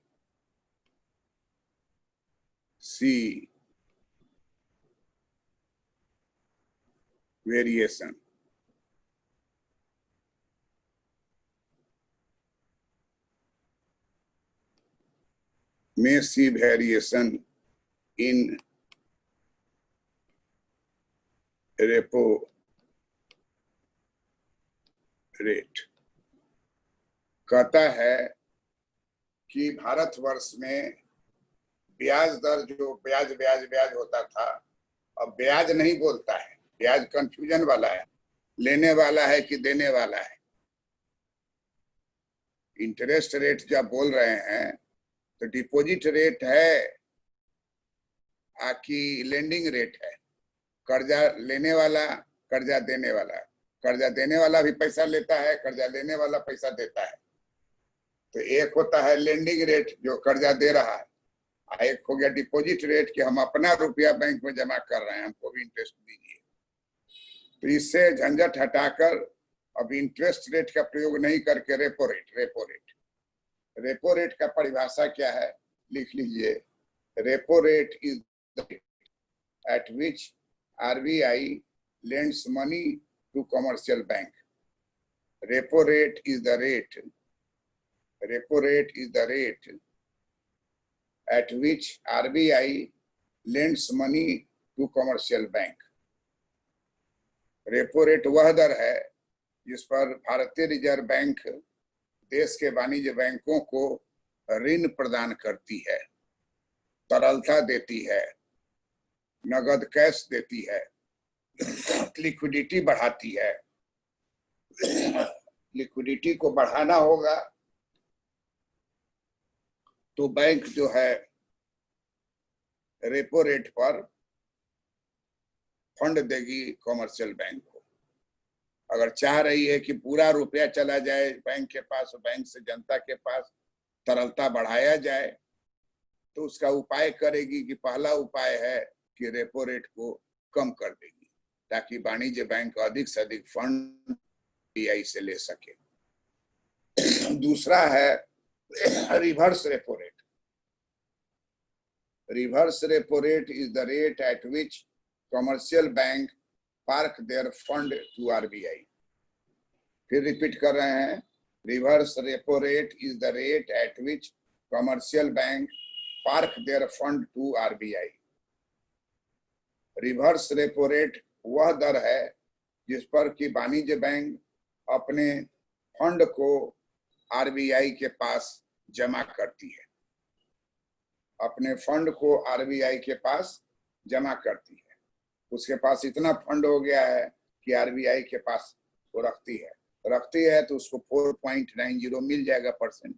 सी वेरिएशन इन रेपो रेट। कहता है कि भारतवर्ष में ब्याज दर जो ब्याज होता था अब ब्याज नहीं बोलता है। ब्याज कंफ्यूजन वाला है, लेने वाला है कि देने वाला है। इंटरेस्ट रेट जब बोल रहे हैं तो डिपॉजिट रेट है की लेंडिंग रेट है। कर्जा लेने वाला, कर्जा देने वाला, कर्जा देने वाला भी पैसा लेता है, कर्जा लेने वाला पैसा देता है। तो एक होता है लेंडिंग रेट जो कर्जा दे रहा है, एक हो गया डिपॉजिट रेट कि हम अपना रुपया बैंक में जमा कर रहे हैं, हमको भी इंटरेस्ट दीजिए। तो इससे झंझट हटाकर अब इंटरेस्ट रेट का प्रयोग नहीं करके रेपो रेट का परिभाषा क्या है लिख लीजिए। Repo rate is the eight which RBI lends money to commercial bank. Repo rate is the rate at which RBI lends money to commercial bank. Repo rate वह दर है जिस पर भारतीय रिजर्व बैंक देश के वाणिज्य बैंकों को ऋण प्रदान करती है, तरलता देती है, नगद कैश देती है, लिक्विडिटी बढ़ाती है। लिक्विडिटी को बढ़ाना होगा तो बैंक जो है रेपो रेट पर फंड देगी कॉमर्शियल बैंक को। अगर चाह रही है कि पूरा रुपया चला जाए बैंक के पास, बैंक से जनता के पास तरलता बढ़ाया जाए, तो उसका उपाय करेगी कि पहला उपाय है कि रेपो रेट को कम कर देगी ताकि वाणिज्य बैंक अधिक से अधिक फंड RBI से ले सके। दूसरा है reverse repo rate. Reverse repo rate is the rate at which commercial bank park their fund to RBI। फिर रिपीट कर रहे हैं, reverse repo rate is the rate at which commercial bank park their fund to RBI। Reverse repo rate वह दर है जिस पर कि वाणिज्य बैंक अपने फंड को RBI के पास जमा करती है, अपने फंड को RBI के पास जमा करती है। उसके पास इतना फंड हो गया है कि RBI के पास वो रखती है तो उसको 4.90 मिल जाएगा परसेंट।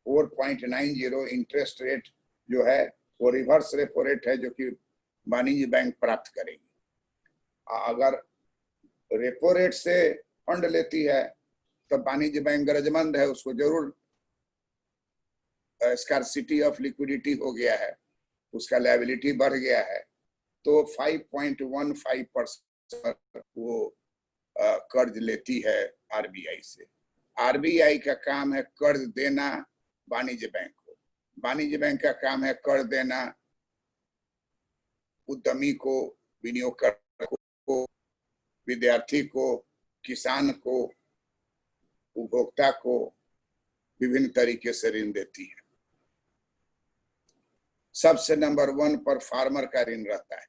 4.90 इंटरेस्ट रेट जो है वो रिवर्स रेपो रेट है जो कि वाणिज्य बैंक प्राप्त करेगी। अगर रेपो रेट से फंड लेती है तो वाणिज्य बैंक गरजमंद है, उसको जरूर स्कार्सिटी ऑफ लिक्विडिटी हो गया है, उसका लायबिलिटी बढ़ गया है, तो 5.15% वो कर्ज लेती है RBI से। RBI का काम है कर्ज देना वाणिज्य बैंक को, वाणिज्य बैंक का काम है कर्ज देना उद्यमी को, विनियोगकर्ता को, विद्यार्थी को, किसान को, उपभोक्ता को विभिन्न तरीके से ऋण देती है। सबसे नंबर 1 पर फार्मर का ऋण रहता है।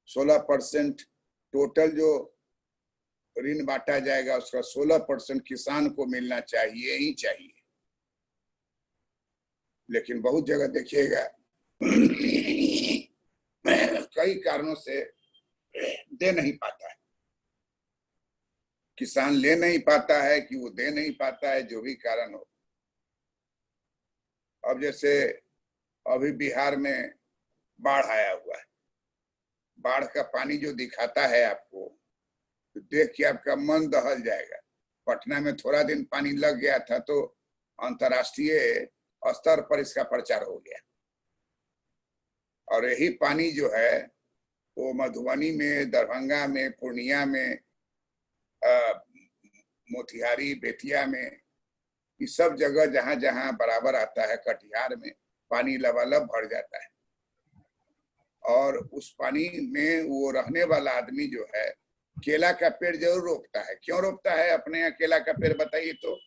16% टोटल जो ऋण बांटा जाएगा उसका 16% किसान को मिलना चाहिए ही चाहिए। लेकिन बहुत जगह देखिएगा कई कारणों से दे नहीं पाता है, किसान ले नहीं पाता है कि वो दे नहीं पाता है, जो भी कारण हो। अब जैसे अभी बिहार में बाढ़ आया हुआ है, बाढ़ का पानी जो दिखाता है आपको तो देख के आपका मन दहल जाएगा। पटना में थोड़ा दिन पानी लग गया था तो अंतर्राष्ट्रीय स्तर पर इसका प्रचार हो गया, और यही पानी जो है वो मधुबनी में, दरभंगा में, पूर्णिया में, मोतिहारी, बेतिया में, इस सब जगह जहां जहां बराबर आता है, कटिहार में पानी लबालब भर जाता है। और उस पानी में वो रहने वाला आदमी जो है केला का पेड़ जरूर रोपता है। क्यों रोपता है अपने यहाँ केला का पेड़, बताइए तो?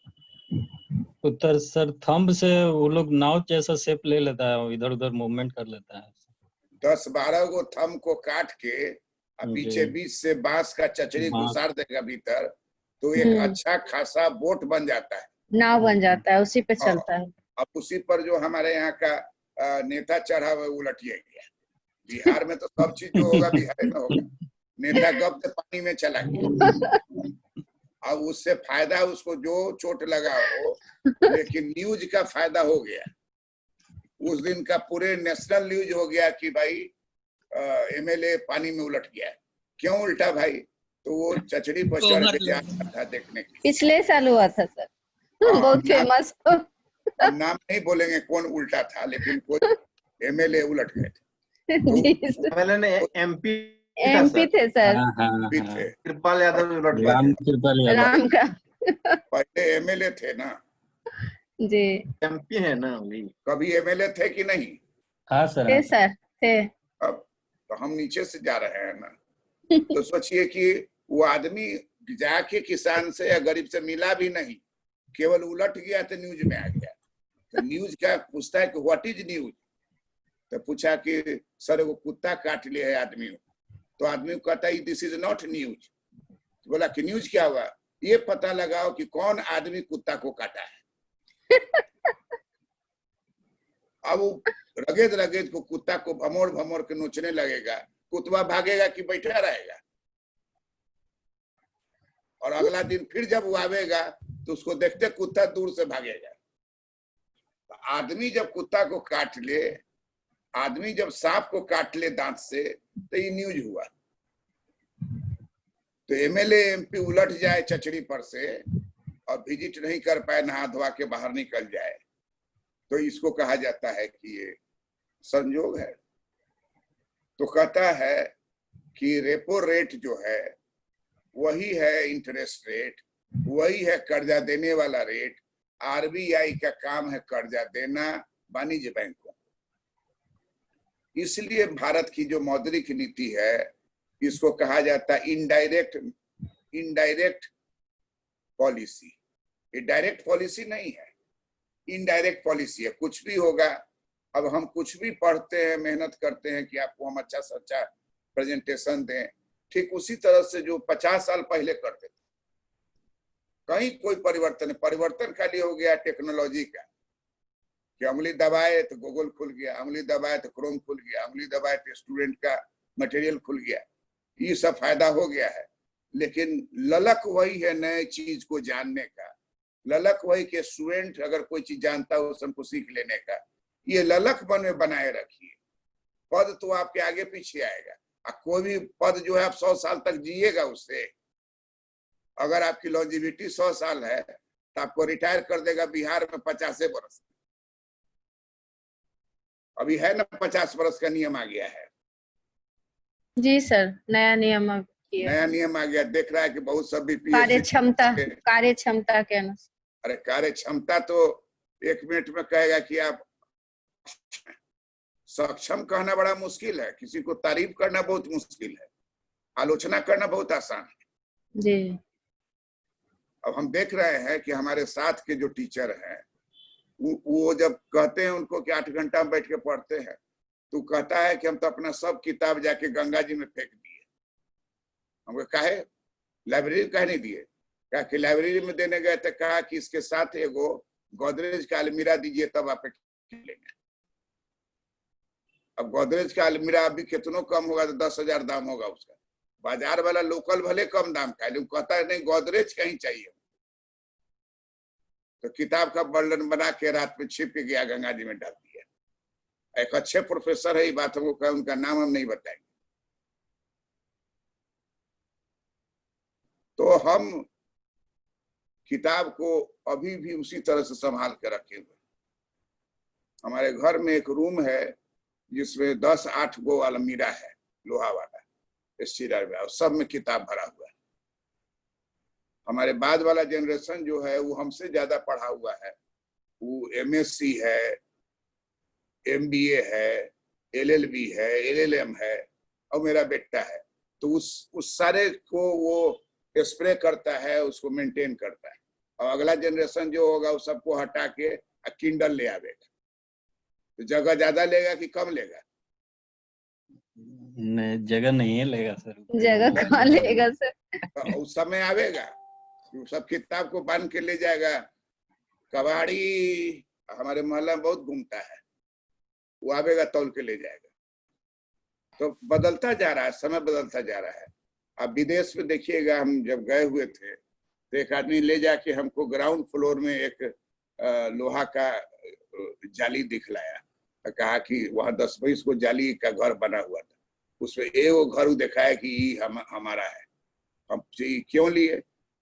उत्तर सर थंब से वो लोग नाव जैसा शेप ले लेता है, इधर उधर मूवमेंट कर लेता है। 10-12 गो थंब को काट के पीछे बीच से बांस का चचड़ी घुसार देगा भीतर, तो एक अच्छा खासा बोट बन जाता है, नाव बन जाता है, उसी पे चलता है। अब उसी पर जो हमारे यहाँ का नेता चढ़ा हुआ उलटिया गया। बिहार में तो सब चीज जो होगा बिहार में होगा। नेता गप से पानी में चला गया, अब उससे फायदा उसको जो चोट लगा हो, लेकिन न्यूज का फायदा हो गया। उस दिन का पूरे नेशनल न्यूज हो गया कि भाई एमएलए पानी में उलट गया। क्यों उल्टा भाई? तो वो चचड़ी पर चढ़ के जा रहा था देखने के लिए। पिछले साल हुआ था सर। हाँ, बहुत फेमस। अब नाम नहीं बोलेंगे कौन उल्टा था, लेकिन कोई एमएलए उलट गए थे। जी सर। एमएलए ने एमपी एमपी थे सर। हाँ हाँ भी हाँ थे, कृपाल यादव उलट गए राम थे। कृपाल यादव राम का। पहले एमएलए थे ना, जी एमपी है ना वही। कभी एमएलए थे कि नहीं? हाँ सर थे हाँ। सर थे। अब तो हम नीचे से जा रहे हैं ना, तो सोचिए कि वो आदमी जाके किसान से या गरीब से मिला भी नहीं, केवल उलट गया तो न्यूज में आ गया। तो न्यूज क्या पूछता है कि व्हाट इज न्यूज? तो पूछा कि सर वो कुत्ता काट लिया है आदमी को। तो आदमी को कहता है दिस इज नॉट न्यूज। तो बोला कि न्यूज क्या हुआ? ये पता लगाओ कि कौन आदमी कुत्ता को काटा है। अब वो रगेद रगेद को कुत्ता को भमोड़ भमोड़ के नोचने लगेगा। कुत्ता भागेगा कि बैठा रहेगा? और अगला दिन फिर जब वो आवेगा तो उसको देखते कुत्ता दूर से भागेगा। आदमी जब कुत्ता को काट ले, आदमी जब सांप को काट ले दांत से, तो ये न्यूज हुआ। तो एमएलए एमपी उलट जाए चचड़ी पर से और विजिट नहीं कर पाए, नहा धोआ के बाहर निकल जाए, तो इसको कहा जाता है कि ये संयोग है। तो कहता है कि रेपो रेट जो है वही है इंटरेस्ट रेट, वही है कर्जा देने वाला रेट। आरबीआई का काम है कर्जा देना वाणिज्य बैंकों। इसलिए भारत की जो मौद्रिक नीति है, इसको कहा जाता है इनडायरेक्ट पॉलिसी। ये डायरेक्ट पॉलिसी नहीं है, इनडायरेक्ट पॉलिसी है। कुछ भी होगा, अब हम कुछ भी पढ़ते हैं, मेहनत करते हैं कि आपको हम अच्छा से अच्छा प्रेजेंटेशन दें, ठीक उसी तरह से जो 50 साल पहले करते थे। कहीं कोई परिवर्तन खाली हो गया टेक्नोलॉजी का, कि उंगली दबाए तो गूगल खुल गया, उंगली दबाए तो क्रोम खुल गया, उंगली दबाए तो स्टूडेंट का मटेरियल खुल गया। ये सब फायदा हो गया है, लेकिन ललक वही है नए चीज को जानने का। ललक वही कि स्टूडेंट अगर कोई चीज जानता है उसे हमको सीख लेने का। ये ललक मन में बनाए रखिए। पद तो आपके आगे पीछे आएगा, कोई भी पद जो है आप 100 साल तक जिएगा उससे। अगर आपकी लॉन्जिविटी 100 साल है तो आपको रिटायर कर देगा बिहार में 50 वर्ष। अभी है ना 50 वर्ष का नियम आ गया है। जी सर, नया नियम नया नियम आ गया। देख रहा है कि बहुत सब कार्य क्षमता के अनुसार। अरे कार्य क्षमता तो 1 मिनट में कहेगा कि आप सक्षम कहना बड़ा मुश्किल है, किसी को तारीफ करना बहुत मुश्किल है, आलोचना करना बहुत आसान है जी। अब हम देख रहे हैं कि हमारे साथ के जो टीचर हैं वो जब कहते हैं उनको कि 8 घंटा बैठ के पढ़ते हैं, तो कहता है कि हम तो अपना सब किताब जाके गंगा जी में फेंक दिए। हमको काहे लाइब्रेरी कह नहीं दिए? क्या कि लाइब्रेरी में देने गए थे, कहा कि इसके साथ एगो गोदरेज का अलमीरा दीजिए तब आप लेंगे। अब गोदरेज का अलमीरा अभी कितनों कम होगा तो 10,000 दाम होगा उसका। बाजार वाला लोकल भले कम दाम का, लेकिन कहता है नहीं गोदरेज कहीं चाहिए। तो किताब का बंडल बना के रात में छिप के गया, गंगा जी में डाल दिया। एक अच्छे प्रोफेसर है, ये बात हमको कहा, उनका नाम हम नहीं बताएंगे। तो हम किताब को अभी भी उसी तरह से संभाल के रखे हुए। हमारे घर में एक रूम है जिसमें 10-8 गो अलमीरा है, लोहा वाला स्टील, और सब में किताब भरा हुआ है। हमारे बाद वाला जनरेशन जो है वो हमसे ज्यादा पढ़ा हुआ है। वो एमएससी है, एमबीए है, एलएलबी है, एलएलएम है, और मेरा बेटा है। तो उस सारे को वो स्प्रे करता है, उसको मेंटेन करता है। और अगला जनरेशन जो होगा वो सबको हटा के किंडल ले आवेगा। तो जगह ज्यादा लेगा कि कम लेगा? नहीं, जगह नहीं है लेगा सर। जगह कहाँ लेगा सर? तो उस समय आवेगा सब किताब को बांध के ले जाएगा। कबाड़ी हमारे मोहल्ला में बहुत घूमता है, वो आवेगा तौल के ले जाएगा। तो बदलता जा रहा है, समय बदलता जा रहा है। अब विदेश में देखिएगा, हम जब गए हुए थे तो एक आदमी ले जाके हमको ग्राउंड फ्लोर में एक लोहा का जाली दिखलाया। कहा कि वहां 10-20 को जाली का घर बना हुआ था, उसमें एगो घर दिखाया कि ये हमारा है। हम क्यों लिए?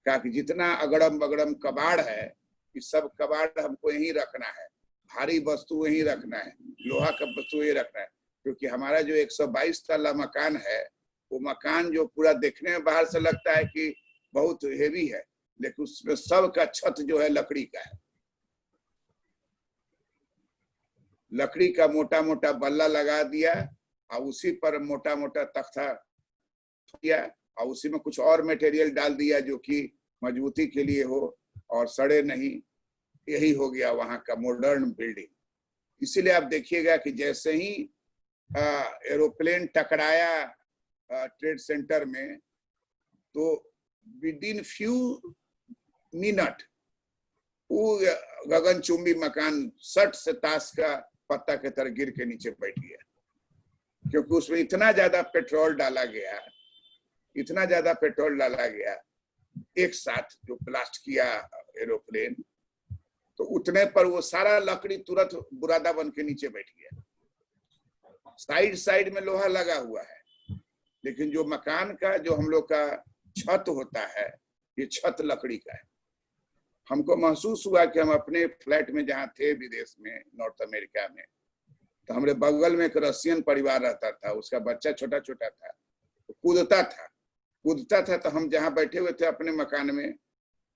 कहा कि जितना अगड़म बगड़म कबाड़ है, इस सब कबाड़ हमको यहीं रखना है, भारी वस्तु यहीं रखना है, लोहा का वस्तु यहीं रखना है, क्योंकि हमारा जो 122 तल्ला मकान है, वो मकान जो पूरा देखने में बाहर से लगता है कि बहुत हेवी है, लेकिन उसमें सब का छत जो है लकड़ी का है। लकड़ी का मोटा मोटा बल्ला लगा दिया और उसी पर मोटा मोटा तख्ता दिया और उसी में कुछ और मटेरियल डाल दिया जो कि मजबूती के लिए हो और सड़े नहीं। यही हो गया वहां का मॉडर्न बिल्डिंग। इसीलिए आप देखिएगा कि जैसे ही एरोप्लेन टकराया ट्रेड सेंटर में, तो विद इन फ्यू मिनट वो गगनचुंबी मकान सट से ताश का पत्ता के तरह गिर के नीचे बैठ गया, क्योंकि उसमें इतना ज्यादा पेट्रोल डाला गया, इतना ज्यादा पेट्रोल डाला गया एक साथ जो ब्लास्ट किया एरोप्लेन, तो उतने पर वो सारा लकड़ी तुरंत बुरादा बन के नीचे बैठ गया। साइड साइड में लोहा लगा हुआ है, लेकिन जो मकान का जो हम लोग का छत होता है, ये छत लकड़ी का है। हमको महसूस हुआ कि हम अपने फ्लैट में जहाँ थे विदेश में, नॉर्थ अमेरिका में, तो हमारे बगल में एक रशियन परिवार रहता था, उसका बच्चा छोटा छोटा था, तो कूदता था, तो हम जहाँ बैठे हुए थे अपने मकान में,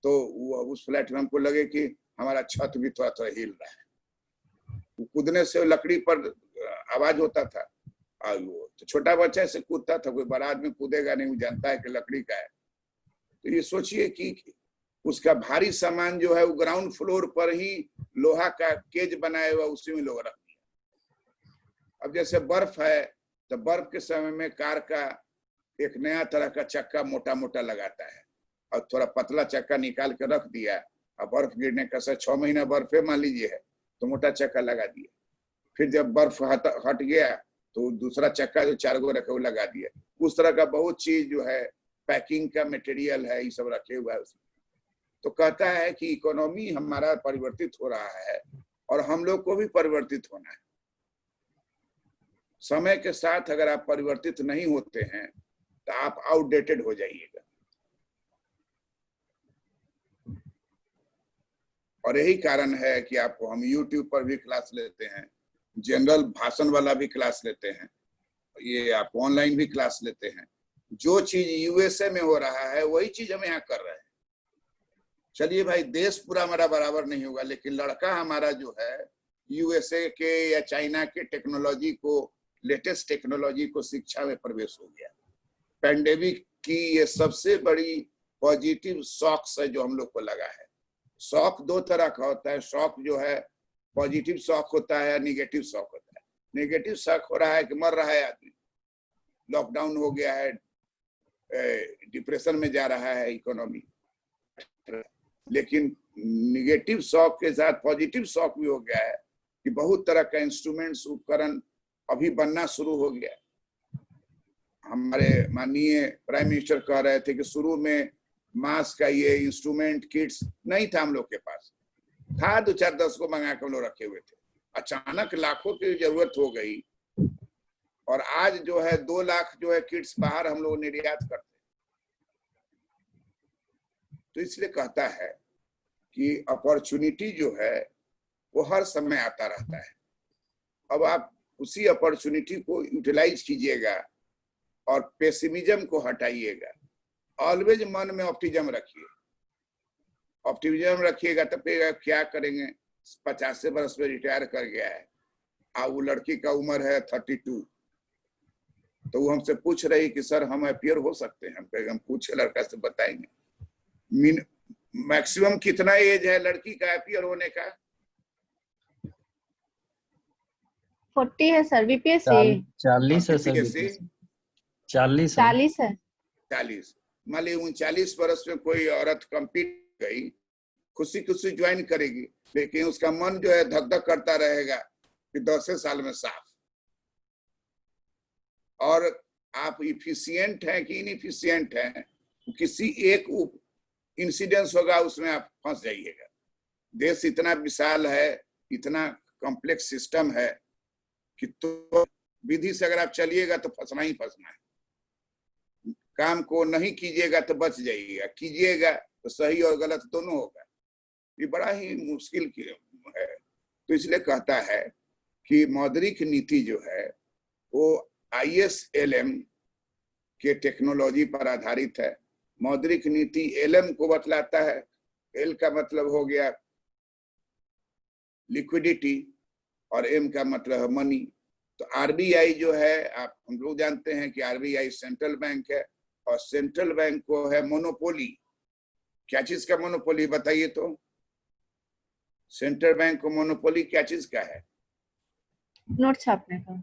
तो उस फ्लैट में हमको लगे कि हमारा छत भी थोड़ा थोड़ा हिल रहा है। कूदने से लकड़ी पर आवाज होता था, और वो तो छोटा बच्चा से कूदता था, कोई बड़ा आदमी कूदेगा नहीं, वो जानता है कि लकड़ी का है। तो ये सोचिए कि उसका भारी सामान जो है वो ग्राउंड फ्लोर पर ही लोहा का केज बनाया हुआ, उसी में लोग रख दिया। अब जैसे बर्फ है, तो बर्फ के समय में कार का एक नया तरह का चक्का मोटा मोटा लगाता है, और थोड़ा पतला चक्का निकाल के रख दिया, और बर्फ गिरने का 6 महीना बर्फ मान लीजिए है, तो मोटा चक्का लगा दिया। फिर जब बर्फ हट गया तो दूसरा चक्का जो 4 गो रखे वो लगा दिया। उस तरह का बहुत चीज जो है, पैकिंग का मटेरियल है, ये सब रखे हुआ है उसमें। तो कहता है कि इकोनॉमी हमारा परिवर्तित हो रहा है और हम लोग को भी परिवर्तित होना है। समय के साथ अगर आप परिवर्तित नहीं होते हैं तो आप आउटडेटेड हो जाइएगा। और यही कारण है कि आपको हम YouTube पर भी क्लास लेते हैं, जनरल भाषण वाला भी क्लास लेते हैं, ये आप ऑनलाइन भी क्लास लेते हैं। जो चीज USA में हो रहा है वही चीज हम यहाँ कर रहे हैं। चलिए भाई, देश पूरा हमारा बराबर नहीं होगा, लेकिन लड़का हमारा जो है USA के या चाइना के टेक्नोलॉजी को, लेटेस्ट टेक्नोलॉजी को शिक्षा में प्रवेश हो गया। पैंडेमिक की ये सबसे बड़ी पॉजिटिव शॉक्स है जो हम लोग को लगा है। शॉक 2 तरह का होता है। शॉक जो है पॉजिटिव शॉक होता है, निगेटिव शॉक होता है। नेगेटिव शॉक हो रहा है कि मर रहा है आदमी, लॉकडाउन हो गया है, डिप्रेशन में जा रहा है इकोनॉमी। लेकिन निगेटिव शॉक के साथ पॉजिटिव शॉक भी हो गया है कि बहुत तरह का इंस्ट्रूमेंट्स, उपकरण अभी बनना शुरू हो गया। हमारे माननीय प्राइम मिनिस्टर कह रहे थे कि शुरू में मास्क का ये इंस्ट्रूमेंट किट्स नहीं था हम लोग के पास, था 2-4-10 को मंगा के हम लोग रखे हुए थे। अचानक लाखों की जरूरत हो गई और आज जो है 2 लाख जो है किट्स बाहर हम लोग निर्यात करते हैं। तो इसलिए कहता है कि अपॉर्चुनिटी जो है वो हर समय आता रहता है। अब आप उसी अपॉर्चुनिटी को यूटिलाइज कीजिएगा और पेसिमिज्म को हटाइएगा। ऑलवेज मन में ऑप्टिज्म रखिए। ऑप्टिज्म रखिएगा तो फिर क्या करेंगे, 50 वर्ष में रिटायर कर गया है और वो लड़की का उम्र है 32, तो वो हमसे पूछ रही कि सर हम अपियर हो सकते हैं? हम पूछे लड़का से बताएंगे मैक्सिमम कितना एज है लड़की का अपियर होने का? 40 है सर, बीपीएससी 40 है सर, 40 है। 40। मान ली 39 वर्ष में कोई औरत कम्पीट गई, खुशी खुशी ज्वाइन करेगी, लेकिन उसका मन जो है धक धक करता रहेगा कि 10 साल में साफ। और आप इफिशिएंट हैं कि इनइफिशिएंट हैं, किसी एक इंसिडेंस होगा उसमें आप फंस जाइएगा। देश इतना विशाल है, इतना कॉम्प्लेक्स सिस्टम है कि तो विधि से अगर आप चलिएगा तो फंसना ही फंसना है, काम को नहीं कीजिएगा तो बच जाइएगा, कीजिएगा तो सही और गलत दोनों होगा। ये बड़ा ही मुश्किल है। तो इसलिए कहता है कि मौद्रिक नीति जो है वो ISLM के टेक्नोलॉजी पर आधारित है। मौद्रिक नीति LM को बतलाता है। L का मतलब हो गया लिक्विडिटी और M का मतलब है मनी। तो RBI जो है, आप हम लोग जानते हैं कि RBI सेंट्रल बैंक है और सेंट्रल बैंक को है मोनोपोली। क्या चीज का मोनोपोली बताइए तो? सेंट्रल बैंक को मोनोपोली क्या चीज का है? नोट छापने का।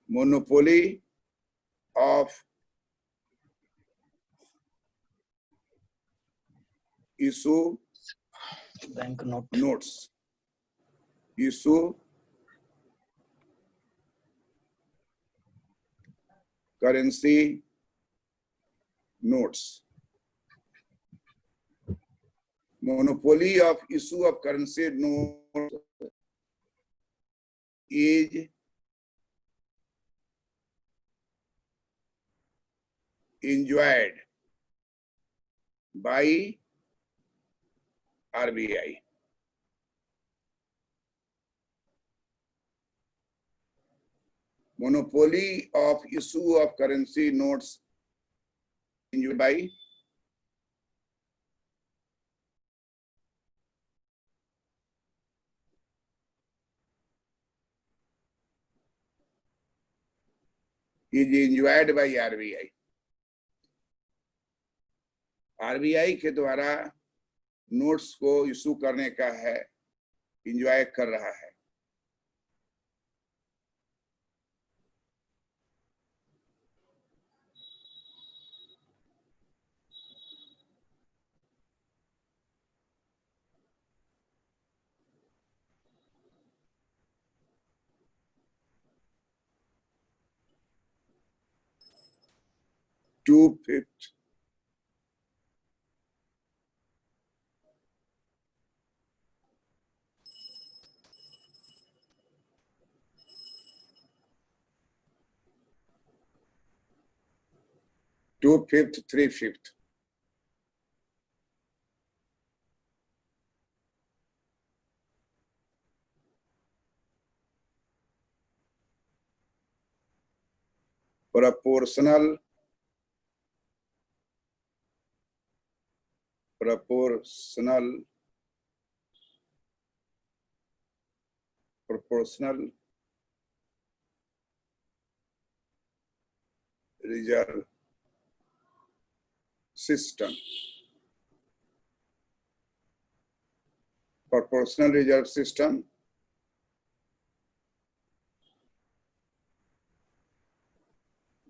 Monopoly of issue bank note. Notes, issue currency notes. Monopoly of issue of currency note is enjoyed by RBI. Monopoly of issue of currency notes enjoyed by RBI. RBI के द्वारा notes को issue करने का है, enjoy कर रहा है। Two-fifth three-fifth proportional reserve system. Proportional reserve system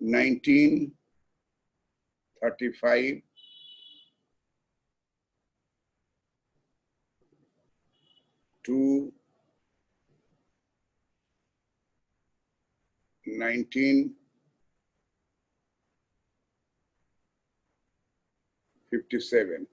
(1935) to 1957.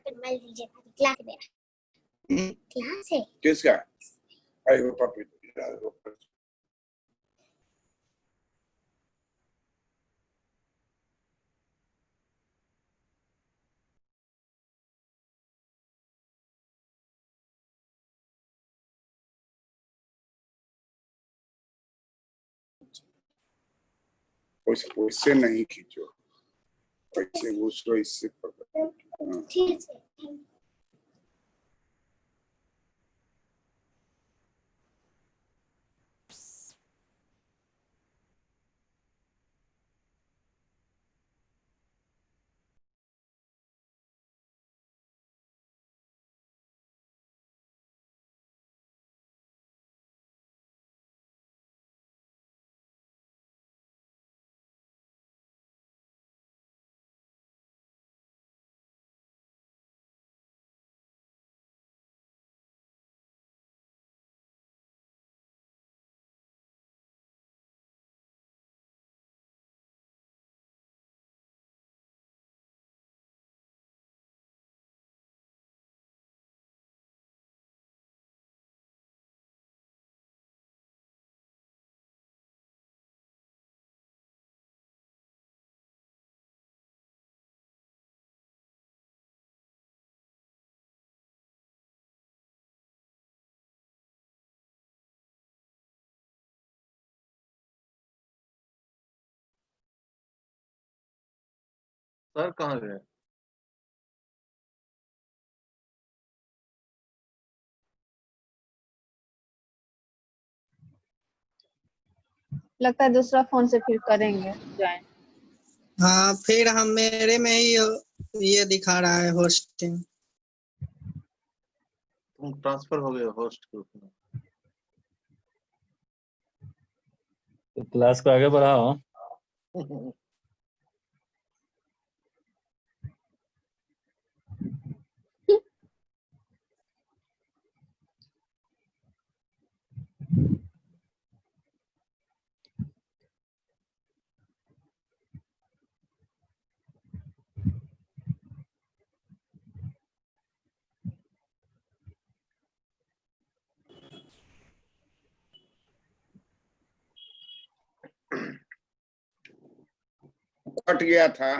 Mobile दीजिए क्लास में क्लास है किसका? आई वो पापी उससे नहीं खींचो, पैसे घूसो इससे पकड़ो। ठीक है। सर कहाँ गए? लगता है दूसरा फोन से फिर करेंगे ज्वाइन। हाँ फिर हम मेरे में ही ये दिखा रहा है होस्टिंग। तुम ट्रांसफर हो गए होस्ट के उसमें। तो क्लास को आगे बढ़ाओ। कट गया था।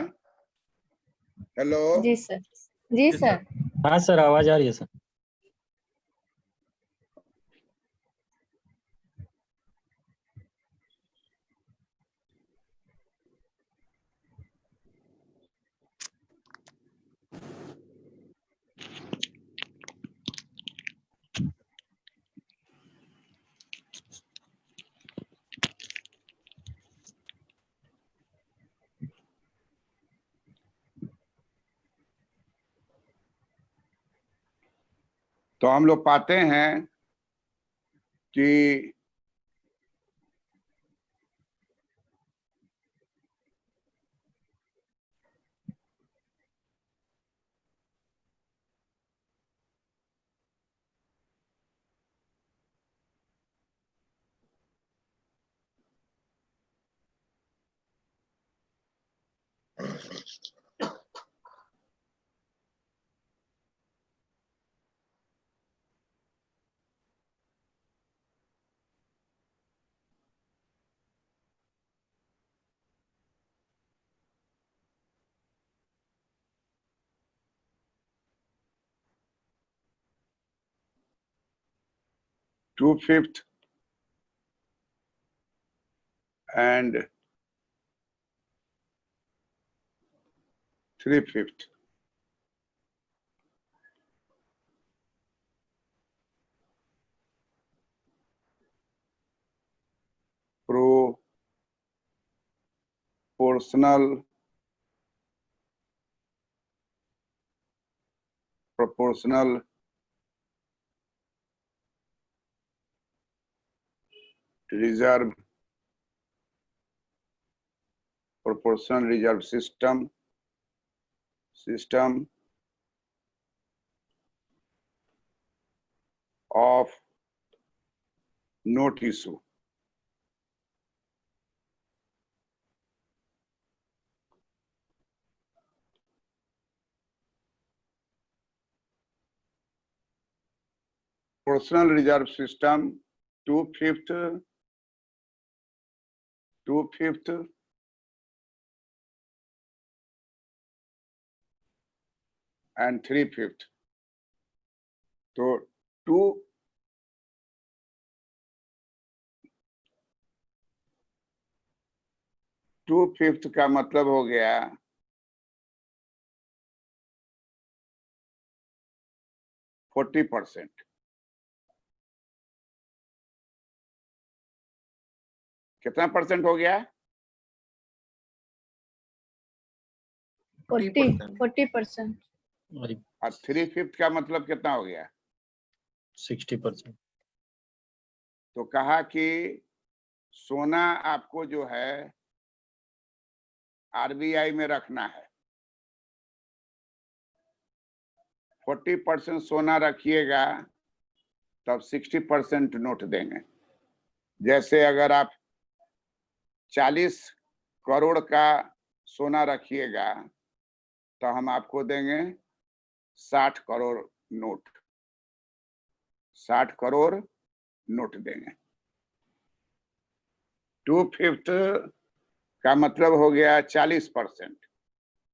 हेलो, जी सर। जी सर। हाँ सर, आवाज आ रही है सर। तो हम लोग पाते हैं कि two fifth and three fifth proportional reserve system of note issue. Proportional reserve system, two-fifth and three-fifth. तो टू-फिफ्थ का मतलब हो गया 40%। कितना परसेंट हो गया? 40%। और थ्री-फिफ्थ का मतलब कितना हो गया? 60%। तो कहा कि सोना आपको जो है आरबीआई में रखना है। 40% सोना रखिएगा तब 60% नोट देंगे। जैसे अगर आप 40 करोड़ का सोना रखिएगा तो हम आपको देंगे 60 करोड़ नोट। 60 करोड़ नोट देंगे। टू-फिफ्थ का मतलब हो गया 40%।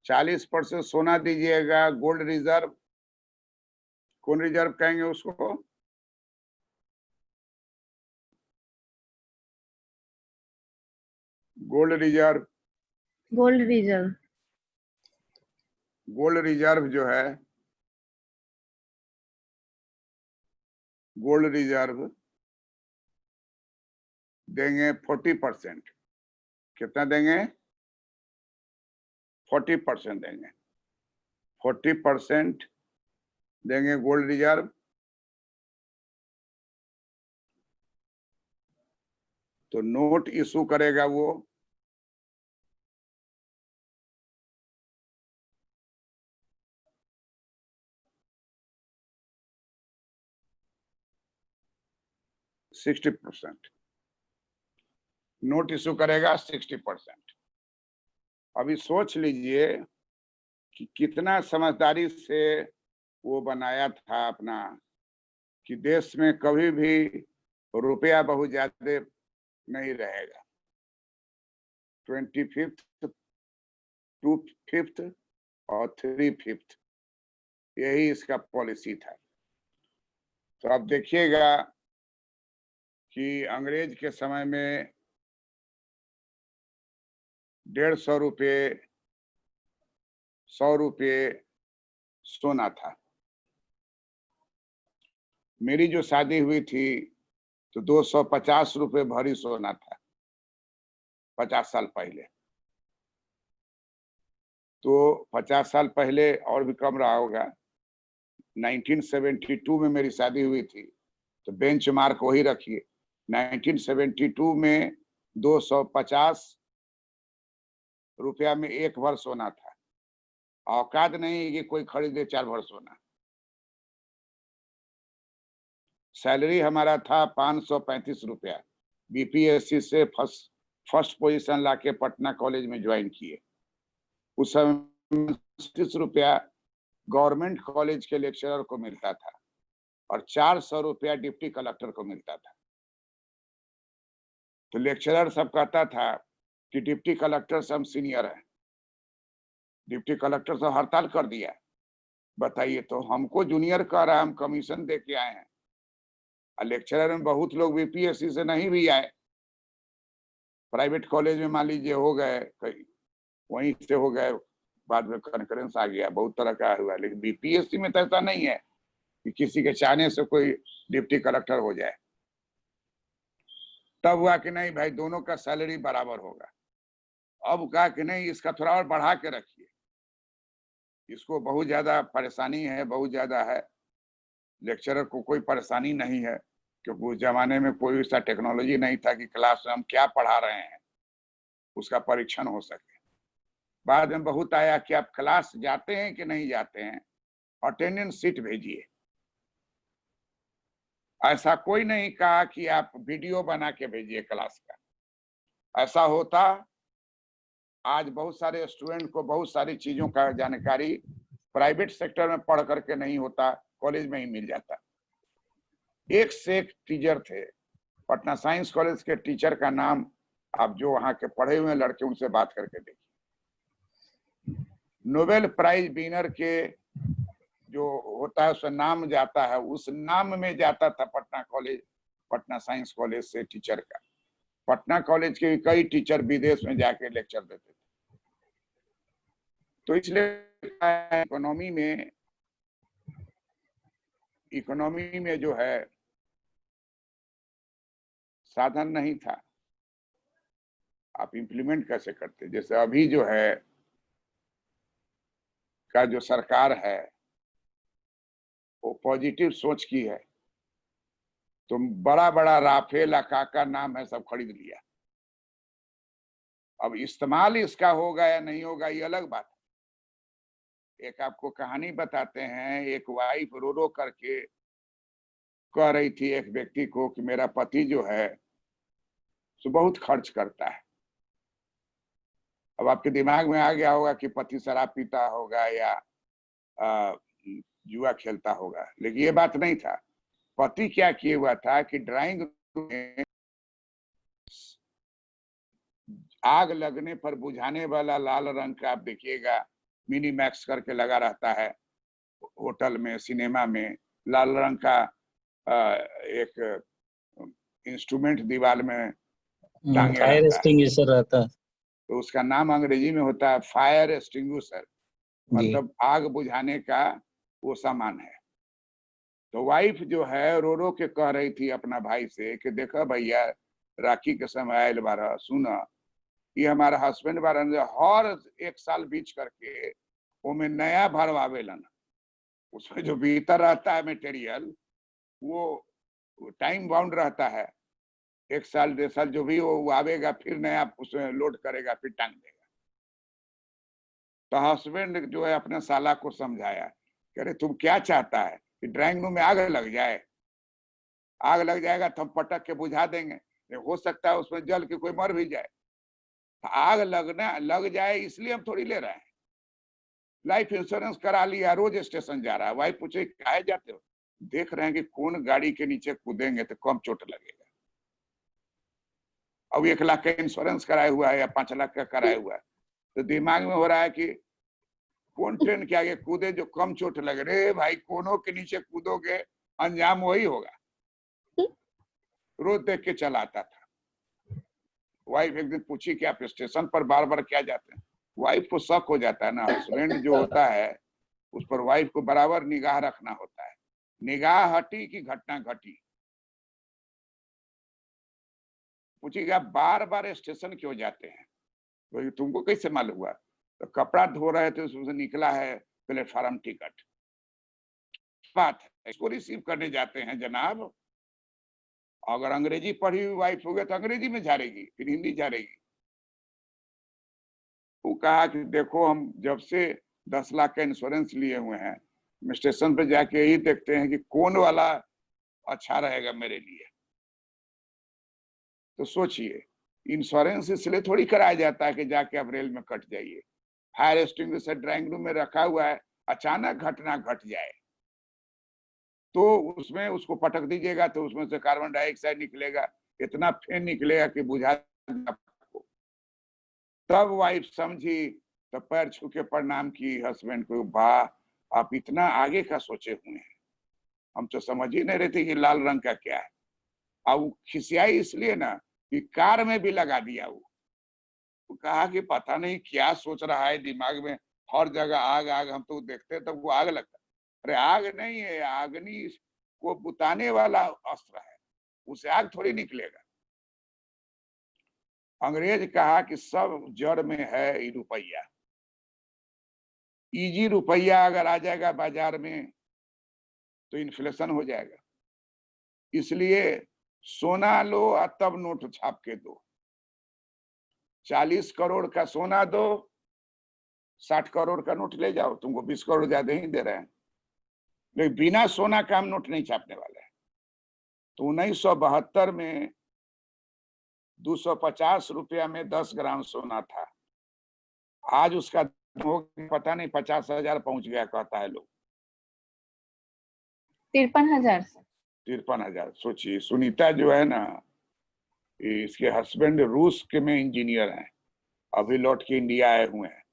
40% सोना दीजिएगा। गोल्ड रिजर्व, कौन रिजर्व कहेंगे उसको? Gold reserve. Gold reserve. Gold reserve जो है, गोल्ड रिजर्व देंगे 40%। कितना देंगे? 40% देंगे। 40% देंगे गोल्ड रिजर्व। तो नोट इशू करेगा वो %60। नोट इशू करेगा 60%। अभी सोच लीजिए कि कितना समझदारी से वो बनाया था अपना, कि देश में कभी भी रुपया बहुत ज्यादा नहीं रहेगा। 25th, 2/5 और 3/5 यही इसका पॉलिसी था। तो अब देखिएगा कि अंग्रेज के समय में 150 रुपये, 100 रुपये सोना था। मेरी जो शादी हुई थी तो 250 रुपये भरी सोना था 50 साल पहले। तो 50 साल पहले और भी कम रहा होगा। 1972 में मेरी शादी हुई थी, तो बेंच मार्क वही रखिए। 1972 में 250 रुपया में 1 भर सोना था। औकात नहीं कि कोई खरीदे 4 भर सोना। सैलरी हमारा था 535 रुपया। बीपीएससी से फर्स्ट पोजीशन लाके पटना कॉलेज में ज्वाइन किए। उस समय 30 रुपया गवर्नमेंट कॉलेज के लेक्चरर को मिलता था और 400 रुपया डिप्टी कलेक्टर को मिलता था। तो लेक्चरर सब कहता था कि डिप्टी कलेक्टर से हम सीनियर हैं। डिप्टी कलेक्टर से हड़ताल कर दिया। बताइए, तो हमको जूनियर कह रहा है, हम कमीशन दे के आए हैं। और लेक्चरर में बहुत लोग बीपीएससी से नहीं भी आए, प्राइवेट कॉलेज में मान लीजिए हो गए, कहीं वहीं से हो गए, बाद में कॉन्फ्रेंस आ गया, बहुत तरह का हुआ। लेकिन बीपीएससी में तो ऐसा नहीं है कि किसी के चाहने से कोई डिप्टी कलेक्टर हो जाए। तब हुआ कि नहीं भाई, दोनों का सैलरी बराबर होगा। अब कहा कि नहीं, इसका थोड़ा और बढ़ा के रखिए, इसको बहुत ज्यादा परेशानी है, बहुत ज्यादा है। लेक्चरर को कोई परेशानी नहीं है, क्योंकि उस जमाने में कोई ऐसा टेक्नोलॉजी नहीं था कि क्लास में हम क्या पढ़ा रहे हैं उसका परीक्षण हो सके। बाद में बहुत आया कि आप क्लास जाते हैं कि नहीं जाते हैं, अटेंडेंस शीट भेजिए। ऐसा कोई नहीं कहा कि आप वीडियो बना के भेजिए क्लास का। ऐसा होता, आज बहुत सारे स्टूडेंट को बहुत सारी चीजों का जानकारी प्राइवेट सेक्टर में पढ़ करके नहीं होता, कॉलेज में ही मिल जाता। एक से एक टीचर थे। पटना साइंस कॉलेज के टीचर का नाम, आप जो वहां के पढ़े हुए लड़के उनसे बात करके देखिए। नोबेल प्राइज विनर के जो होता है उसका नाम जाता है, उस नाम में जाता था Patna college, Patna science college से टीचर का। पटना कॉलेज के कई टीचर विदेश में जाके लेक्चर देते थे। तो इसलिए इकोनॉमी में जो है साधन नहीं था। आप इम्प्लीमेंट कैसे करते? जैसे अभी जो है का जो सरकार है वो पॉजिटिव सोच की है, तो बड़ा बड़ा राफेल अकाका नाम है, सब खरीद लिया। अब इस्तेमाल इसका होगा या नहीं होगा ये अलग बात है। एक आपको कहानी बताते हैं। एक वाइफ रो रो करके कह रही थी एक व्यक्ति को कि मेरा पति जो है सो बहुत खर्च करता है। अब आपके दिमाग में आ गया होगा कि पति शराब पीता होगा या जुआ खेलता होगा, लेकिन ये बात नहीं था। पति क्या किए हुआ था कि ड्राइंग रूम में आग लगने पर बुझाने वाला लाल रंग का, आप देखिएगा मिनी मैक्स करके लगा रहता है होटल में, सिनेमा में, लाल रंग का एक इंस्ट्रूमेंट दीवार में टांगे फायर रहता है। एक्सटिंग्विशर रहता है। तो उसका नाम अंग्रेजी में होता है फायर एक्सटिंग्विशर। मतलब आग बुझाने का वो सामान है। तो वाइफ जो है रो रो के कह रही थी अपना भाई से कि देखो भैया राखी के समय आयल बारा, सुना ये हमारा हस्बैंड बारा हर 1 साल बीच करके वो में नया भरवावेलन, उसमें जो भीतर रहता है मटेरियल वो टाइम बाउंड रहता है, 1 साल 1.5 साल जो भी वो आवेगा फिर नया उसमें लोड करेगा फिर टांग देगा। तो हस्बैंड जो है अपने साला को समझाया, कह रहे तुम क्या चाहता है कि ड्राइंग रूम में आग लग जाए? आग लग जाएगा तो हम पटक के बुझा देंगे, हो सकता है उसमें जल के कोई मर भी जाए। आग लग जाए इसलिए हम थोड़ी ले रहे हैं। लाइफ इंश्योरेंस करा लिया, रोज स्टेशन जा रहा है। वाइफ पूछे काहे जाते हो? देख रहे हैं कि कौन गाड़ी के नीचे कूदेंगे तो कम चोट लगेगा। अब 1 लाख का इंश्योरेंस कराया हुआ है या 5 लाख का कराया हुआ है, तो दिमाग में हो रहा है कि कौन ट्रेन के आगे कूदे जो कम चोट लगे। रे भाई कोनों के नीचे कूदोगे अंजाम वही होगा। रोज देख के चला आता था। वाइफ एक दिन पूछी कि आप स्टेशन पर बार बार क्या जाते हैं? वाइफ को शक हो जाता है ना, हस्बैंड जो होता है उस पर वाइफ को बराबर निगाह रखना होता है। निगाह हटी कि घटना घटी। पूछी कि आप बार बार स्टेशन क्यों जाते हैं? तो तुमको कैसे मालूम हुआ? तो कपड़ा धो रहे थे उसमें निकला है प्लेटफार्म टिकट। बात है इसको रिसीव करने जाते हैं जनाब। अगर अंग्रेजी पढ़ी हुई वाइफ हो गया तो अंग्रेजी में झाड़ेगी, फिर हिंदी झाड़ेगी। वो कहा कि देखो हम जब से 10 लाख का इंश्योरेंस लिए हुए हैं, स्टेशन पे जाके यही देखते हैं कि कौन वाला अच्छा रहेगा मेरे लिए। तो सोचिए इंश्योरेंस इसलिए थोड़ी कराया जाता है कि जाके आप रेल में कट जाइए। फायर एक्सटिंग्विशर ड्राइंग रूम में रखा हुआ है, अचानक घटना घट जाए तो उसमें उसको पटक दीजिएगा तो उसमें से कार्बन डाइऑक्साइड निकलेगा, इतना फेन निकलेगा कि बुझा आपको। तब वाइफ समझी, तब पैर छू के प्रणाम की हस्बैंड को, वाह आप इतना आगे का सोचे हुए हैं, हम तो समझ ही नहीं रहे थे कि लाल रंग का क्या है। अब खिसियाई इसलिए ना कि कार में भी लगा दिया। वो कहा कि पता नहीं क्या सोच रहा है दिमाग में, हर जगह आग आग, हम तो देखते तब वो आग लगता। अरे आग नहीं है, अग्नि को बुताने वाला अस्त्र है, उससे आग थोड़ी निकलेगा। अंग्रेज कहा कि सब जड़ में है ये रुपया। इजी रुपया अगर आ जाएगा बाजार में तो इन्फ्लेशन हो जाएगा। इसलिए सोना लो और तब नोट छाप के दो। 40 करोड़ का सोना दो, 60 करोड़ का नोट ले जाओ, तुमको 20 करोड़ ज्यादा ही दे रहे हैं। लेकिन बिना सोना का हम नोट नहीं छापने वाले हैं। तो 1972 में 250 रुपया में 10 ग्राम सोना था। आज उसका पता नहीं 50,000 पहुंच गया कहता है लोग। 53,000 से 53,000। सोचिए सुनीता जो है ना, इसके हस्बैंड रूस के में इंजीनियर हैं, अभी लौट के इंडिया आए हुए हैं।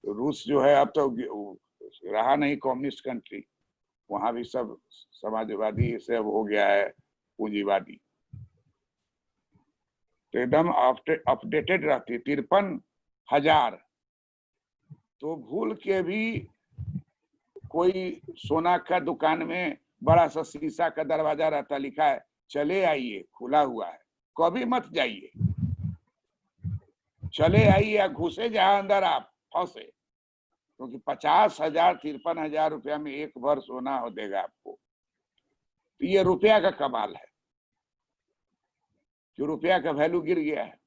तो रूस जो है अब तो रहा नहीं कम्युनिस्ट कंट्री, वहां भी सब समाजवादी सब हो गया है, पूंजीवादी। तो एकदम अपडेटेड रहती। 53,000। तो भूल के भी कोई सोना का दुकान में बड़ा सा शीशा का दरवाजा रहता, लिखा है चले आइए, खुला हुआ है, कभी मत जाइए, चले आइए या घुसे जहां अंदर आप फंसे। क्योंकि 50,000 53,000 रुपया में 1 भर सोना हो देगा आपको। तो ये रुपया का कमाल है कि रुपया का वैल्यू गिर गया है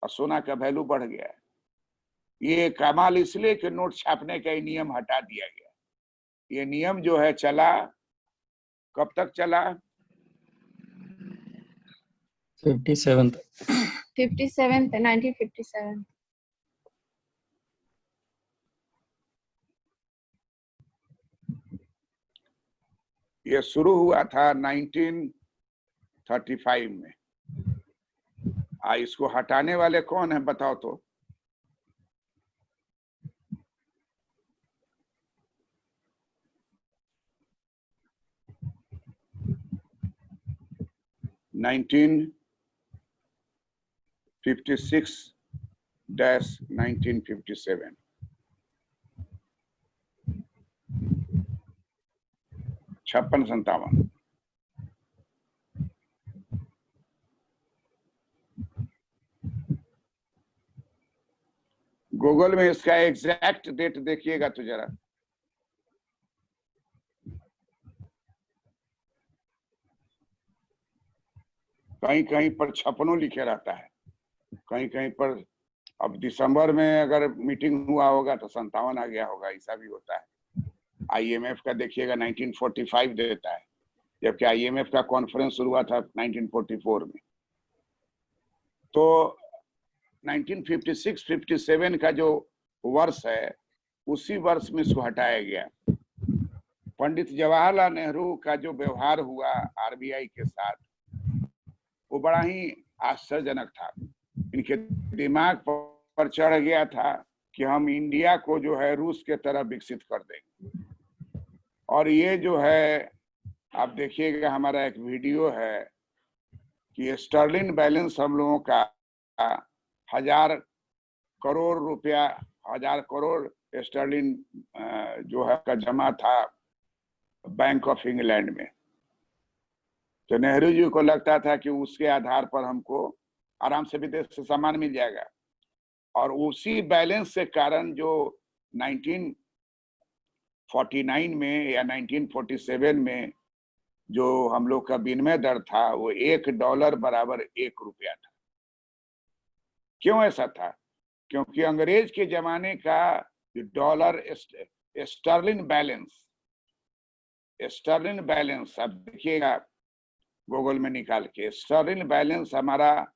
और सोना का वैल्यू बढ़ गया है। ये कमाल इसलिए कि नोट छापने का नियम हटा दिया गया। ये नियम जो है चला, कब तक चला? 1957। ये शुरू हुआ था 1935 में। इसको हटाने वाले कौन है बताओ तो? (1956-1957) 56-57। गूगल में इसका एग्जैक्ट डेट देखिएगा तो जरा। कहीं कहीं पर 56 लिखे रहता है, कहीं कहीं पर। अब दिसंबर में अगर मीटिंग हुआ होगा तो 57 आ गया होगा, ऐसा भी होता है। आईएमएफ का देखिएगा 1945 देता है, जबकि आईएमएफ का कॉन्फ्रेंस शुरू हुआ था 1944 में। तो 1956-57 का जो वर्ष है, उसी वर्ष में इसको हटाया गया। पंडित जवाहरलाल नेहरू का जो व्यवहार हुआ आरबीआई के साथ, वो बड़ा ही आश्चर्यजनक था। इनके दिमाग पर चढ़ गया था कि हम इंडिया को जो है रूस के तरह विकसित कर देंगे। और ये जो है, आप देखिएगा, हमारा एक वीडियो है कि स्टर्लिंग बैलेंस हम लोगों का 1000 करोड़ रुपया, 1000 करोड़ स्टर्लिंग जो है का जमा था बैंक ऑफ इंग्लैंड में। तो नेहरू जी को लगता था कि उसके आधार पर हमको आराम से विदेश से सामान मिल जाएगा। और उसी बैलेंस के कारण जो 1949 में या 1947 में जो हम लोग का विनिमय दर था, वो $1 बराबर 1 रुपया था। क्यों ऐसा था? क्योंकि अंग्रेज के जमाने का डॉलर स्टर्लिंग बैलेंस आप देखिएगा गूगल में निकाल के, स्टर्लिंग बैलेंस हमारा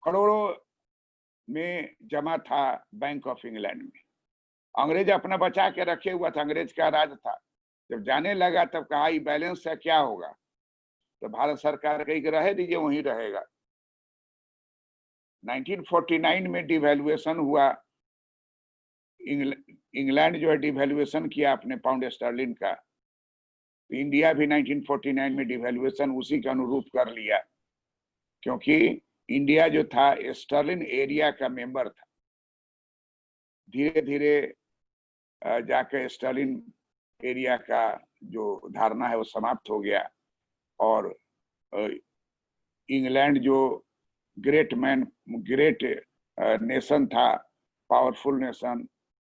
करोड़ों में जमा था बैंक ऑफ इंग्लैंड में। अंग्रेज अपना बचा के रखे हुआ था, अंग्रेज का राज था। जब जाने लगा तब कहा ये बैलेंस से क्या होगा, तो भारत सरकार कही कि रहे दीजिए, वहीं रहेगा। 1949 में डिवैल्यूएशन हुआ, इंग्लैंड जो है डिवैल्यूएशन किया अपने पाउंड स्टर्लिंग का। इंडिया भी 1949 में डिवैल्यूएशन उसी के अनुरूप कर लिया, क्योंकि इंडिया जो था स्टर्लिंग एरिया का मेंबर था। धीरे धीरे जाकर स्टर्लिंग एरिया का जो धारणा है वो समाप्त हो गया, और इंग्लैंड जो ग्रेट नेशन था, पावरफुल नेशन,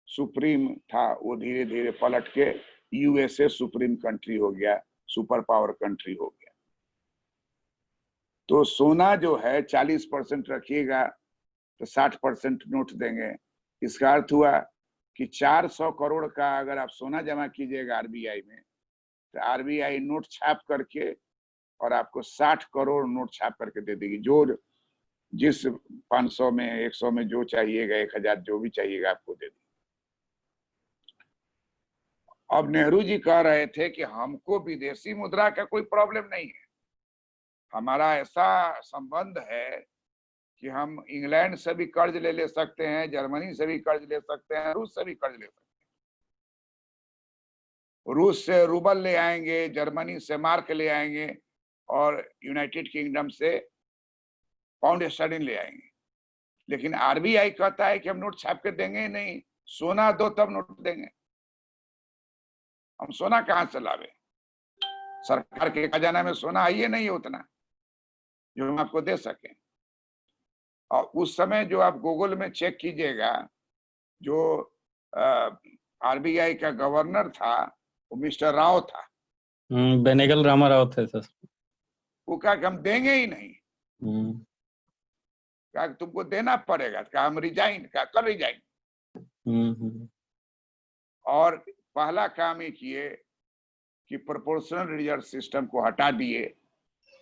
सुप्रीम था, वो धीरे धीरे पलट के यूएसए सुप्रीम कंट्री हो गया, सुपर पावर कंट्री हो गया। तो सोना जो है 40% रखिएगा तो 60% नोट देंगे। इसका अर्थ हुआ कि 400 करोड़ का अगर आप सोना जमा कीजिएगा आरबीआई में, तो आरबीआई नोट छाप करके और आपको 60 करोड़ नोट छाप करके दे देगी। जो जिस 500 में 100 में जो चाहिएगा, 1000 जो भी चाहिएगा आपको दे देगी। अब नेहरू जी कह रहे थे कि हमको विदेशी मुद्रा का कोई प्रॉब्लम नहीं है, हमारा ऐसा संबंध है कि हम इंग्लैंड से भी कर्ज ले सकते हैं, जर्मनी से भी कर्ज ले सकते हैं, रूस से भी कर्ज ले सकते हैं। रूस से रूबल ले आएंगे, जर्मनी से मार्क ले आएंगे, और यूनाइटेड किंगडम से पाउंड स्टर्लिंग ले आएंगे। लेकिन आरबीआई कहता है कि हम नोट छाप के देंगे नहीं, सोना दो तब नोट देंगे। हम सोना कहां से लावे? सरकार के खजाना में सोना है नहीं है उतना जो हम आपको दे सकें। और उस समय जो आप गूगल में चेक कीजिएगा, जो आरबीआई का गवर्नर था वो मिस्टर राव था, बेनेगल रामा राव थे सर। वो कहा कि हम देंगे ही नहीं, कहा कि तुमको देना पड़ेगा, कहा हम रिजाइन, कहा कर रिजाइन। और पहला काम ये किए कि प्रोपोर्शनल रिजर्व सिस्टम को हटा दिए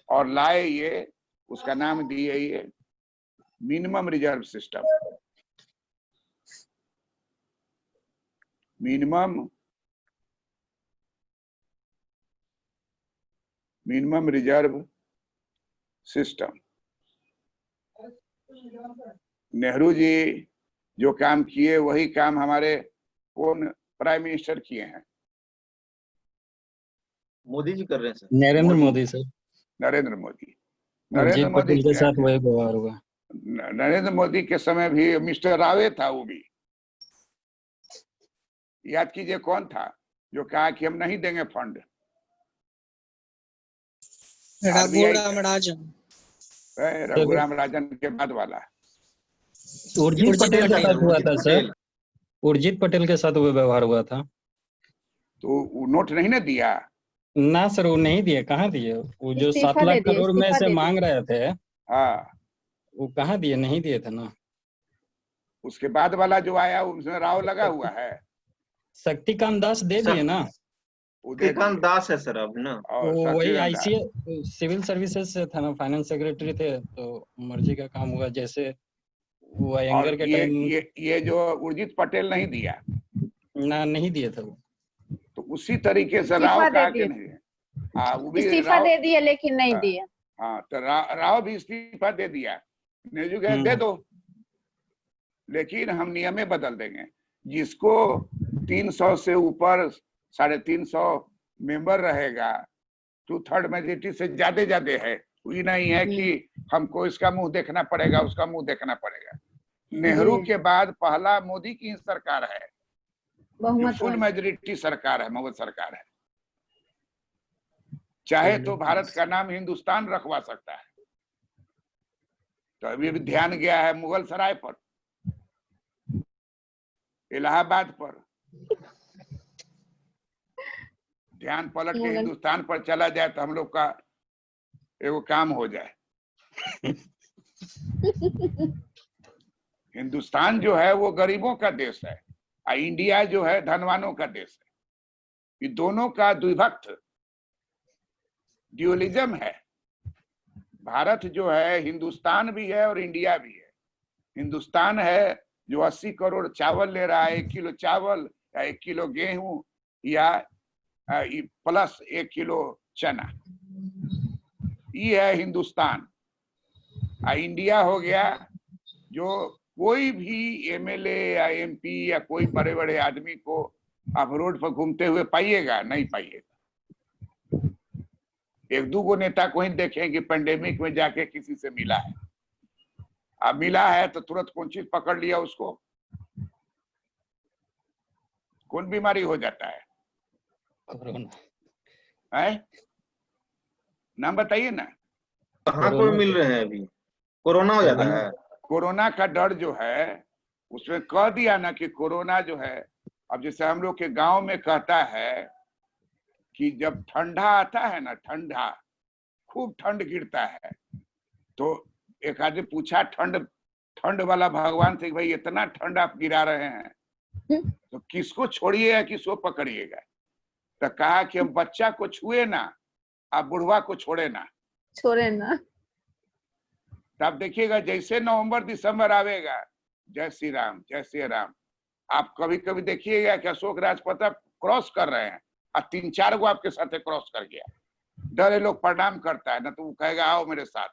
और लाए ये, उसका नाम दिए ये minimum reserve system. Minimum reserve system. Nehru ji जो काम किए वही काम हमारे कौन प्राइम मिनिस्टर किए हैं? मोदी जी कर रहे हैं सर। नरेंद्र मोदी सर। नरेंद्र मोदी। अजीत पटेल के साथ वही व्यवहार हुआ। नरेंद्र मोदी के समय भी मिस्टर रावे था, वो भी याद कीजिए कौन था। जो कहा कि हम नहीं देंगे फंड। रघुराम राजन। रघुराम राजन के बाद वाला उर्जित पटेल के साथ हुआ था सर, उर्जित पटेल के साथ वो व्यवहार हुआ था। तो वो नोट नहीं ना दिया ना सर, वो नहीं दिए, कहाँ दिए? वो जो 7 इस्तीफा दे लाख दिए, करोड़ में इस्तीफा से दे दिए। मांग रहे थे, हाँ। वो कहाँ दिए? नहीं दिए थे ना। उसके बाद वाला जो आया उसमें राव लगा हुआ है। शक्तिकांत दास दे दिए ना, वो दे श्रीकांत दिए। दास है सर अब ना। और वो वही Shaktikanta Das. ICS civil services से था ना, फाइनेंस सेक्रेटरी थे, तो मर्जी का काम हुआ। जैसे वो और एंगर के ये टाइम ये जो उर्जित पटेल नहीं दिया, ना, नहीं दिए थे वो। तो उसी तरीके से इस्तीफा राव दे कहा कि दिए। नहीं। हाँ, वो भी इस्तीफा राव। दे दिए लेकिन नहीं हाँ। दिए। हाँ, तो राव भी इस्तीफा दे दिया। नेहरू कहे दे दो, लेकिन हम नियम बदल देंगे। जिसको 300 से ऊपर 350 मेंबर रहेगा, 2/3 मेजोरिटी से ज्यादा है। ये नहीं है कि हमको इसका मुंह देखना पड़ेगा, उसका मुंह देखना पड़ेगा। नेहरू के बाद पहला मोदी की सरकार है जो बहुमत फुल वाला। मेजोरिटी सरकार है, मोदी सरकार है। चाहे तो भारत का नाम हिंदुस्तान रखवा सकता है। तो अभी भी ध्यान गया है मुगल सराय पर, इलाहाबाद पर। ध्यान पलट के मुगल। हिंदुस्तान पर चला जाए तो हम लोग का एगो काम हो जाए। हिंदुस्तान जो है वो गरीबों का देश है, और इंडिया जो है धनवानों का देश है। ये दोनों का द्विभक्त ड्यूअलिज्म है। भारत जो है हिंदुस्तान भी है और इंडिया भी है। हिंदुस्तान है जो 80 करोड़ चावल ले रहा है, 1 किलो चावल या 1 किलो गेहूं या प्लस 1 किलो चना, ये है हिंदुस्तान। इंडिया हो गया जो कोई भी एमएलए या एमपी या कोई बड़े बड़े आदमी को आप रोड पर घूमते हुए पाइएगा? नहीं पाइएगा। 1-2 नेता को ही देखें कि पेंडेमिक में जाके किसी से मिला है। अब मिला है तो तुरंत कौन चीज पकड़ लिया उसको, कौन बीमारी हो जाता है? कोरोना है? नाम बताइए ना। कहाँ कोई मिल रहे हैं अभी? कोरोना हो जाता है। कोरोना का डर जो है उसमें कह दिया ना कि कोरोना जो है, अब जैसे हम लोग के गांव में कहता है कि जब ठंडा आता है ना, ठंडा खूब ठंड गिरता है, तो एक आदमी पूछा ठंड वाला भगवान से, भाई इतना ठंड आप गिरा रहे हैं तो किसको छोड़िएगा, किसको पकड़िएगा? तो कहा कि हम बच्चा को छुए ना, आप बुढ़वा को छोड़े ना। तब देखिएगा जैसे नवंबर दिसंबर आवेगा, जय श्री राम जय श्री राम। आप कभी कभी देखिएगा कि अशोक राजपथ क्रॉस कर रहे हैं और 3-4 गो आपके साथ क्रॉस कर गया, डरे लोग प्रणाम करता है ना, तो वो कहेगा आओ मेरे साथ।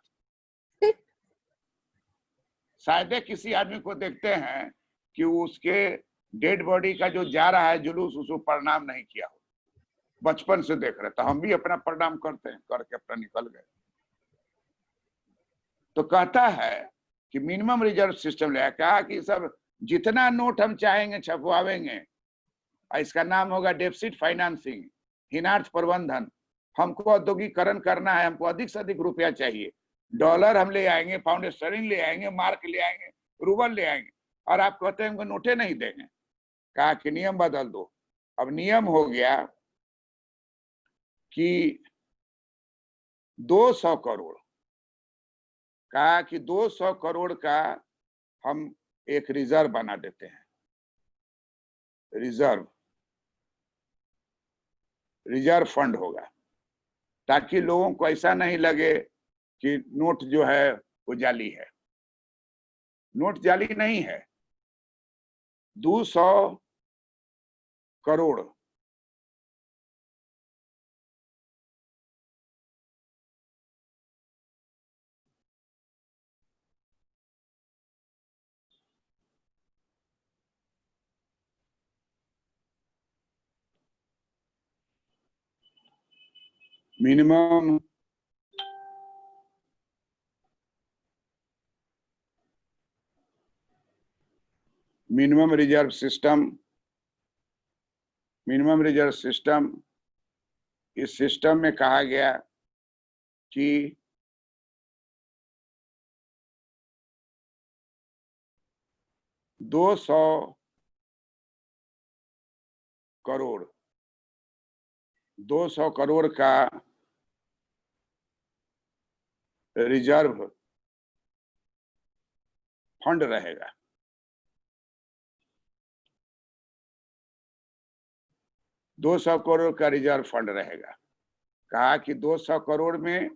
शायद किसी आदमी को देखते हैं कि उसके डेड बॉडी का जो जा रहा है जुलूस, उसको प्रणाम नहीं किया हो, बचपन से देख रहे, तो हम भी अपना प्रणाम करते हैं, करके अपना निकल गए। तो कहता है कि मिनिमम रिजर्व सिस्टम ले, कहा कि सब जितना नोट हम चाहेंगे छपवावेंगे, इसका नाम होगा डेफिसिट फाइनेंसिंग, हीनार्थ प्रबंधन। हमको औद्योगिकरण करना है, हमको अधिक से अधिक रुपया चाहिए, डॉलर हम ले आएंगे, पाउंड स्टर्लिंग ले आएंगे, मार्क ले आएंगे, रूबल ले आएंगे, और आप कहते हैं हमको नोटे नहीं देंगे। कहा कि नियम बदल दो। अब नियम हो गया कि 200 करोड़, कहा कि 200 करोड़ का हम एक रिजर्व बना देते हैं। रिजर्व फंड होगा, ताकि लोगों को ऐसा नहीं लगे कि नोट जो है वो जाली है। नोट जाली नहीं है। 200 crore minimum reserve system minimum reserve system, इस सिस्टम में कहा गया कि $200 करोड़ का रिजर्व फंड रहेगा। $200 करोड़ का रिजर्व फंड रहेगा। कहा कि 200 करोड़ में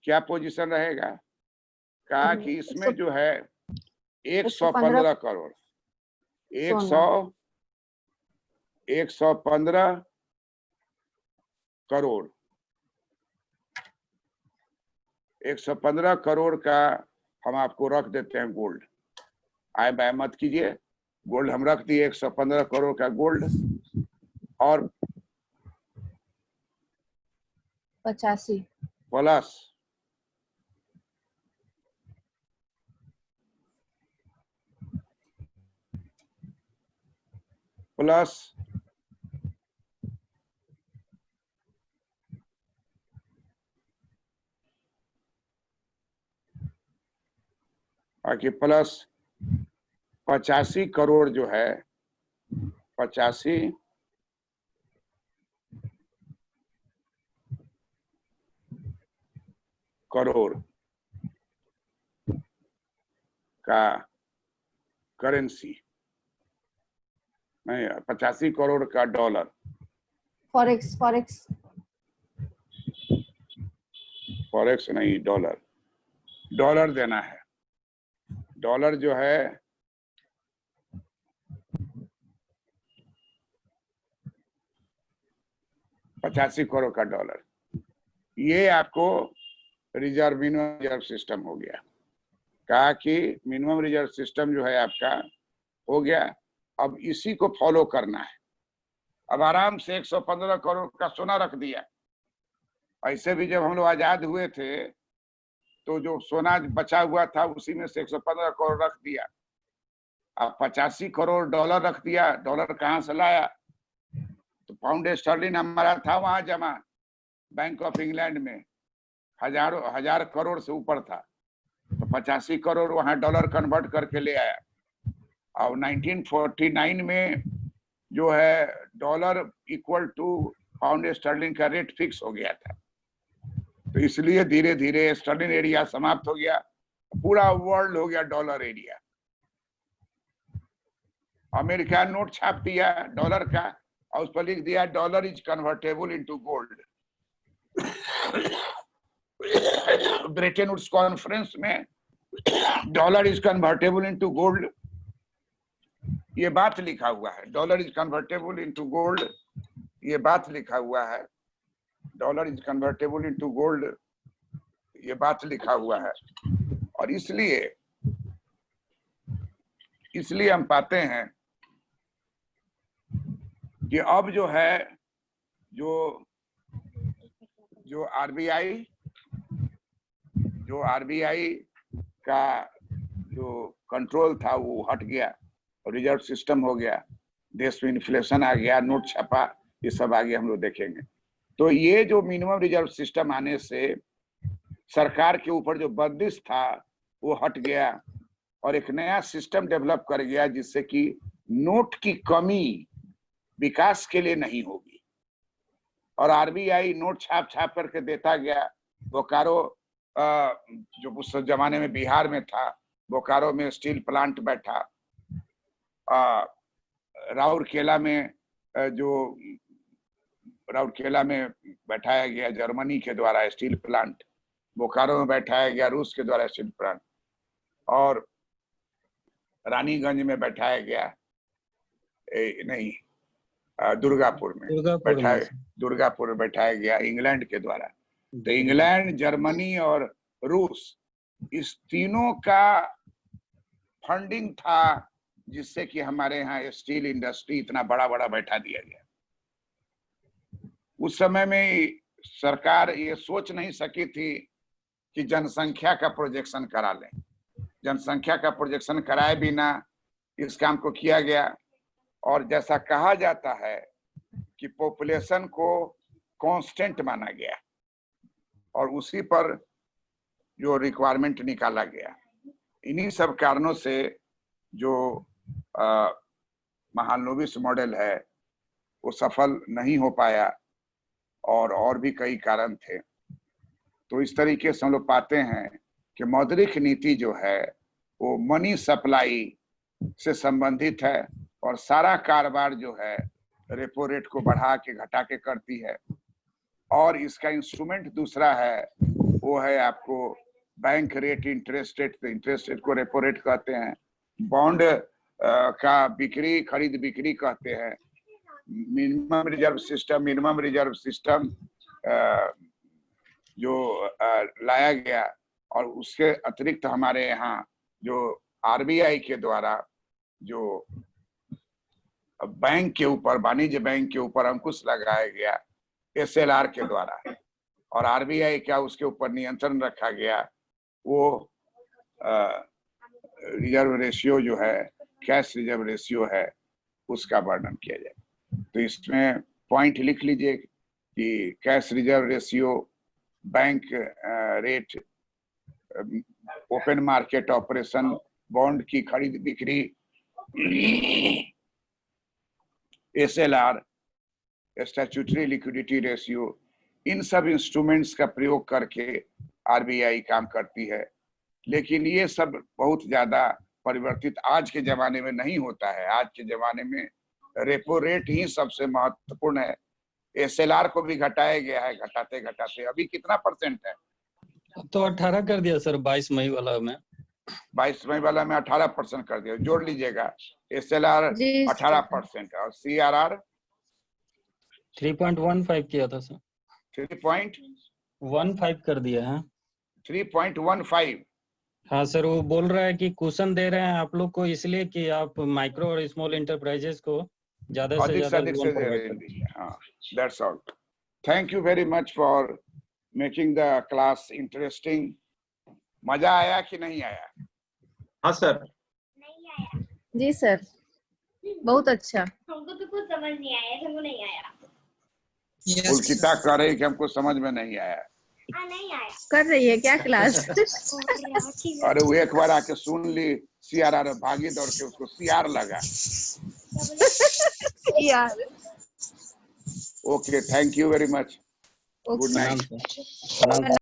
क्या पोजीशन रहेगा? कहा कि इसमें जो है 115 करोड़, 115 करोड़, 115 करोड़ का हम आपको रख देते हैं गोल्ड। आए बाय मत कीजिए, गोल्ड हम रख दिए 115 करोड़ का गोल्ड, और 85 प्लस बाकी प्लस 85 करोड़ जो है, 85 करोड़ का करेंसी नहीं, 85 करोड़ का डॉलर, फॉरेक्स फॉरेक्स नहीं, डॉलर देना है। डॉलर जो है 85 करोड़ का डॉलर, ये आपको मिनिमम रिजर्व सिस्टम हो गया। कहा कि मिनिमम रिजर्व सिस्टम जो है आपका हो गया, अब इसी को फॉलो करना है। अब आराम से 115 करोड़ का सोना रख दिया। ऐसे भी जब हम लोग आजाद हुए थे तो जो सोना बचा हुआ था उसी में से 115 करोड़ रख दिया। अब 85 करोड़ डॉलर रख दिया। डॉलर कहाँ से लाया? तो पाउंड स्टर्लिन हमारा था वहां जमा बैंक ऑफ इंग्लैंड में, हजार करोड़ से ऊपर था, तो 85 करोड़ वहां डॉलर कन्वर्ट करके ले आया। और 1949 में जो है dollar equal to pound sterling का रेट फिक्स हो गया था, तो इसलिए धीरे धीरे स्टर्लिन एरिया समाप्त हो गया, पूरा वर्ल्ड हो गया डॉलर एरिया। अमेरिका नोट छाप दिया डॉलर का और उस पर लिख दिया dollar is convertible into gold. Bretton Woods conference में dollar is convertible into gold, ये बात लिखा हुआ है। Dollar is convertible into gold, ये बात लिखा हुआ है। Dollar is convertible into gold, ये बात लिखा हुआ है। और इसलिए हम पाते हैं कि अब जो है जो आरबीआई का जो कंट्रोल था वो हट गया और रिजर्व सिस्टम हो गया। देश में इन्फ्लेशन आ गया, नोट छपा, ये सब आगे हम लोग देखेंगे। तो ये जो मिनिमम रिजर्व सिस्टम आने से सरकार के ऊपर जो बंदिश था वो हट गया और एक नया सिस्टम डेवलप कर गया जिससे कि नोट की कमी विकास के लिए नहीं होगी। और आरबीआई नोट छाप करके देता गया। बोकारो जो उस जमाने में बिहार में था, बोकारो में स्टील प्लांट बैठा। राउरकेला में बैठाया गया जर्मनी के द्वारा स्टील प्लांट, बोकारो में बैठाया गया रूस के द्वारा स्टील प्लांट, और रानीगंज में बैठाया गया दुर्गापुर में बैठाया गया इंग्लैंड के द्वारा। तो इंग्लैंड, जर्मनी और रूस, इस तीनों का फंडिंग था जिससे कि हमारे यहाँ स्टील इंडस्ट्री इतना बड़ा बैठा दिया गया। उस समय में सरकार ये सोच नहीं सकी थी कि जनसंख्या का प्रोजेक्शन करा लें। जनसंख्या का प्रोजेक्शन कराए बिना इस काम को किया गया। और जैसा कहा जाता है कि पॉपुलेशन को कांस्टेंट माना गया और उसी पर जो रिक्वायरमेंट निकाला गया। इन्हीं सब कारणों से जो महालनोबिस मॉडल है वो सफल नहीं हो पाया और भी कई कारण थे। तो इस तरीके से हम लोग पाते हैं कि मौद्रिक नीति जो है वो मनी सप्लाई से संबंधित है और सारा कारोबार जो है रेपो रेट को बढ़ा के घटा के करती है। और इसका इंस्ट्रूमेंट दूसरा है, वो है आपको बैंक रेट इंटरेस्ट रेट। तो इंटरेस्ट रेट को रेपो रेट कहते हैं, बॉन्ड का बिक्री खरीद बिक्री कहते हैं, मिनिमम रिजर्व सिस्टम जो लाया गया। और उसके अतिरिक्त हमारे यहाँ जो आरबीआई के द्वारा जो बैंक के ऊपर, वाणिज्य बैंक के ऊपर अंकुश लगाया गया एसएलआर के द्वारा, और आरबीआई का उसके ऊपर नियंत्रण रखा गया, वो रिजर्व रेशियो जो है, कैश रिजर्व रेशियो है, उसका वर्णन किया जाए। तो इसमें पॉइंट लिख लीजिए कि cash reserve ratio, bank rate, open market operation, bond की खरीद बिक्री, एसएलआर, स्टैट्यूटरी लिक्विडिटी रेशियो, इन सब इंस्ट्रूमेंट्स का प्रयोग करके आरबीआई काम करती है। लेकिन ये सब बहुत ज्यादा परिवर्तित आज के जमाने में नहीं होता है। आज के जमाने में रेपो रेट ही सबसे महत्वपूर्ण है। एसएलआर को भी घटाया गया है, घटाते घटाते अभी कितना परसेंट है? तो 18 कर दिया सर 22 मई वाला में। 22 मई वाला में 18% कर दिया, जोड़ लीजिएगा। एसएलआर 18% और सीआरआर 3.15 किया था सर। 3.15 कर दिया है। 3.15। हाँ सर, वो बोल रहा है कि कुशन दे रहे हैं आप लोग को इसलिए कि आप माइक्रो और स्मॉल इंटरप्राइजेस को ज्यादा से ज्यादा लोन प्रोवाइड करें। हाँ, that's all. Thank you very much for making the class interesting. मजा आया कि नहीं आया? हाँ सर। नहीं आया। जी सर, बहुत अच्छा। हमको तो कुछ समझ नहीं आया, हमको नहीं आया। पुलकिता कह रही कि हमको समझ में नहीं आया। नहीं आया। कर रही है क्या क्लास? अरे वो एक बार आके सुन ली सीआरआर, भागी दौड़ के उसको सीआर लगा। यार। Okay, thank you very much. Okay. Good night. प्रणाम सर।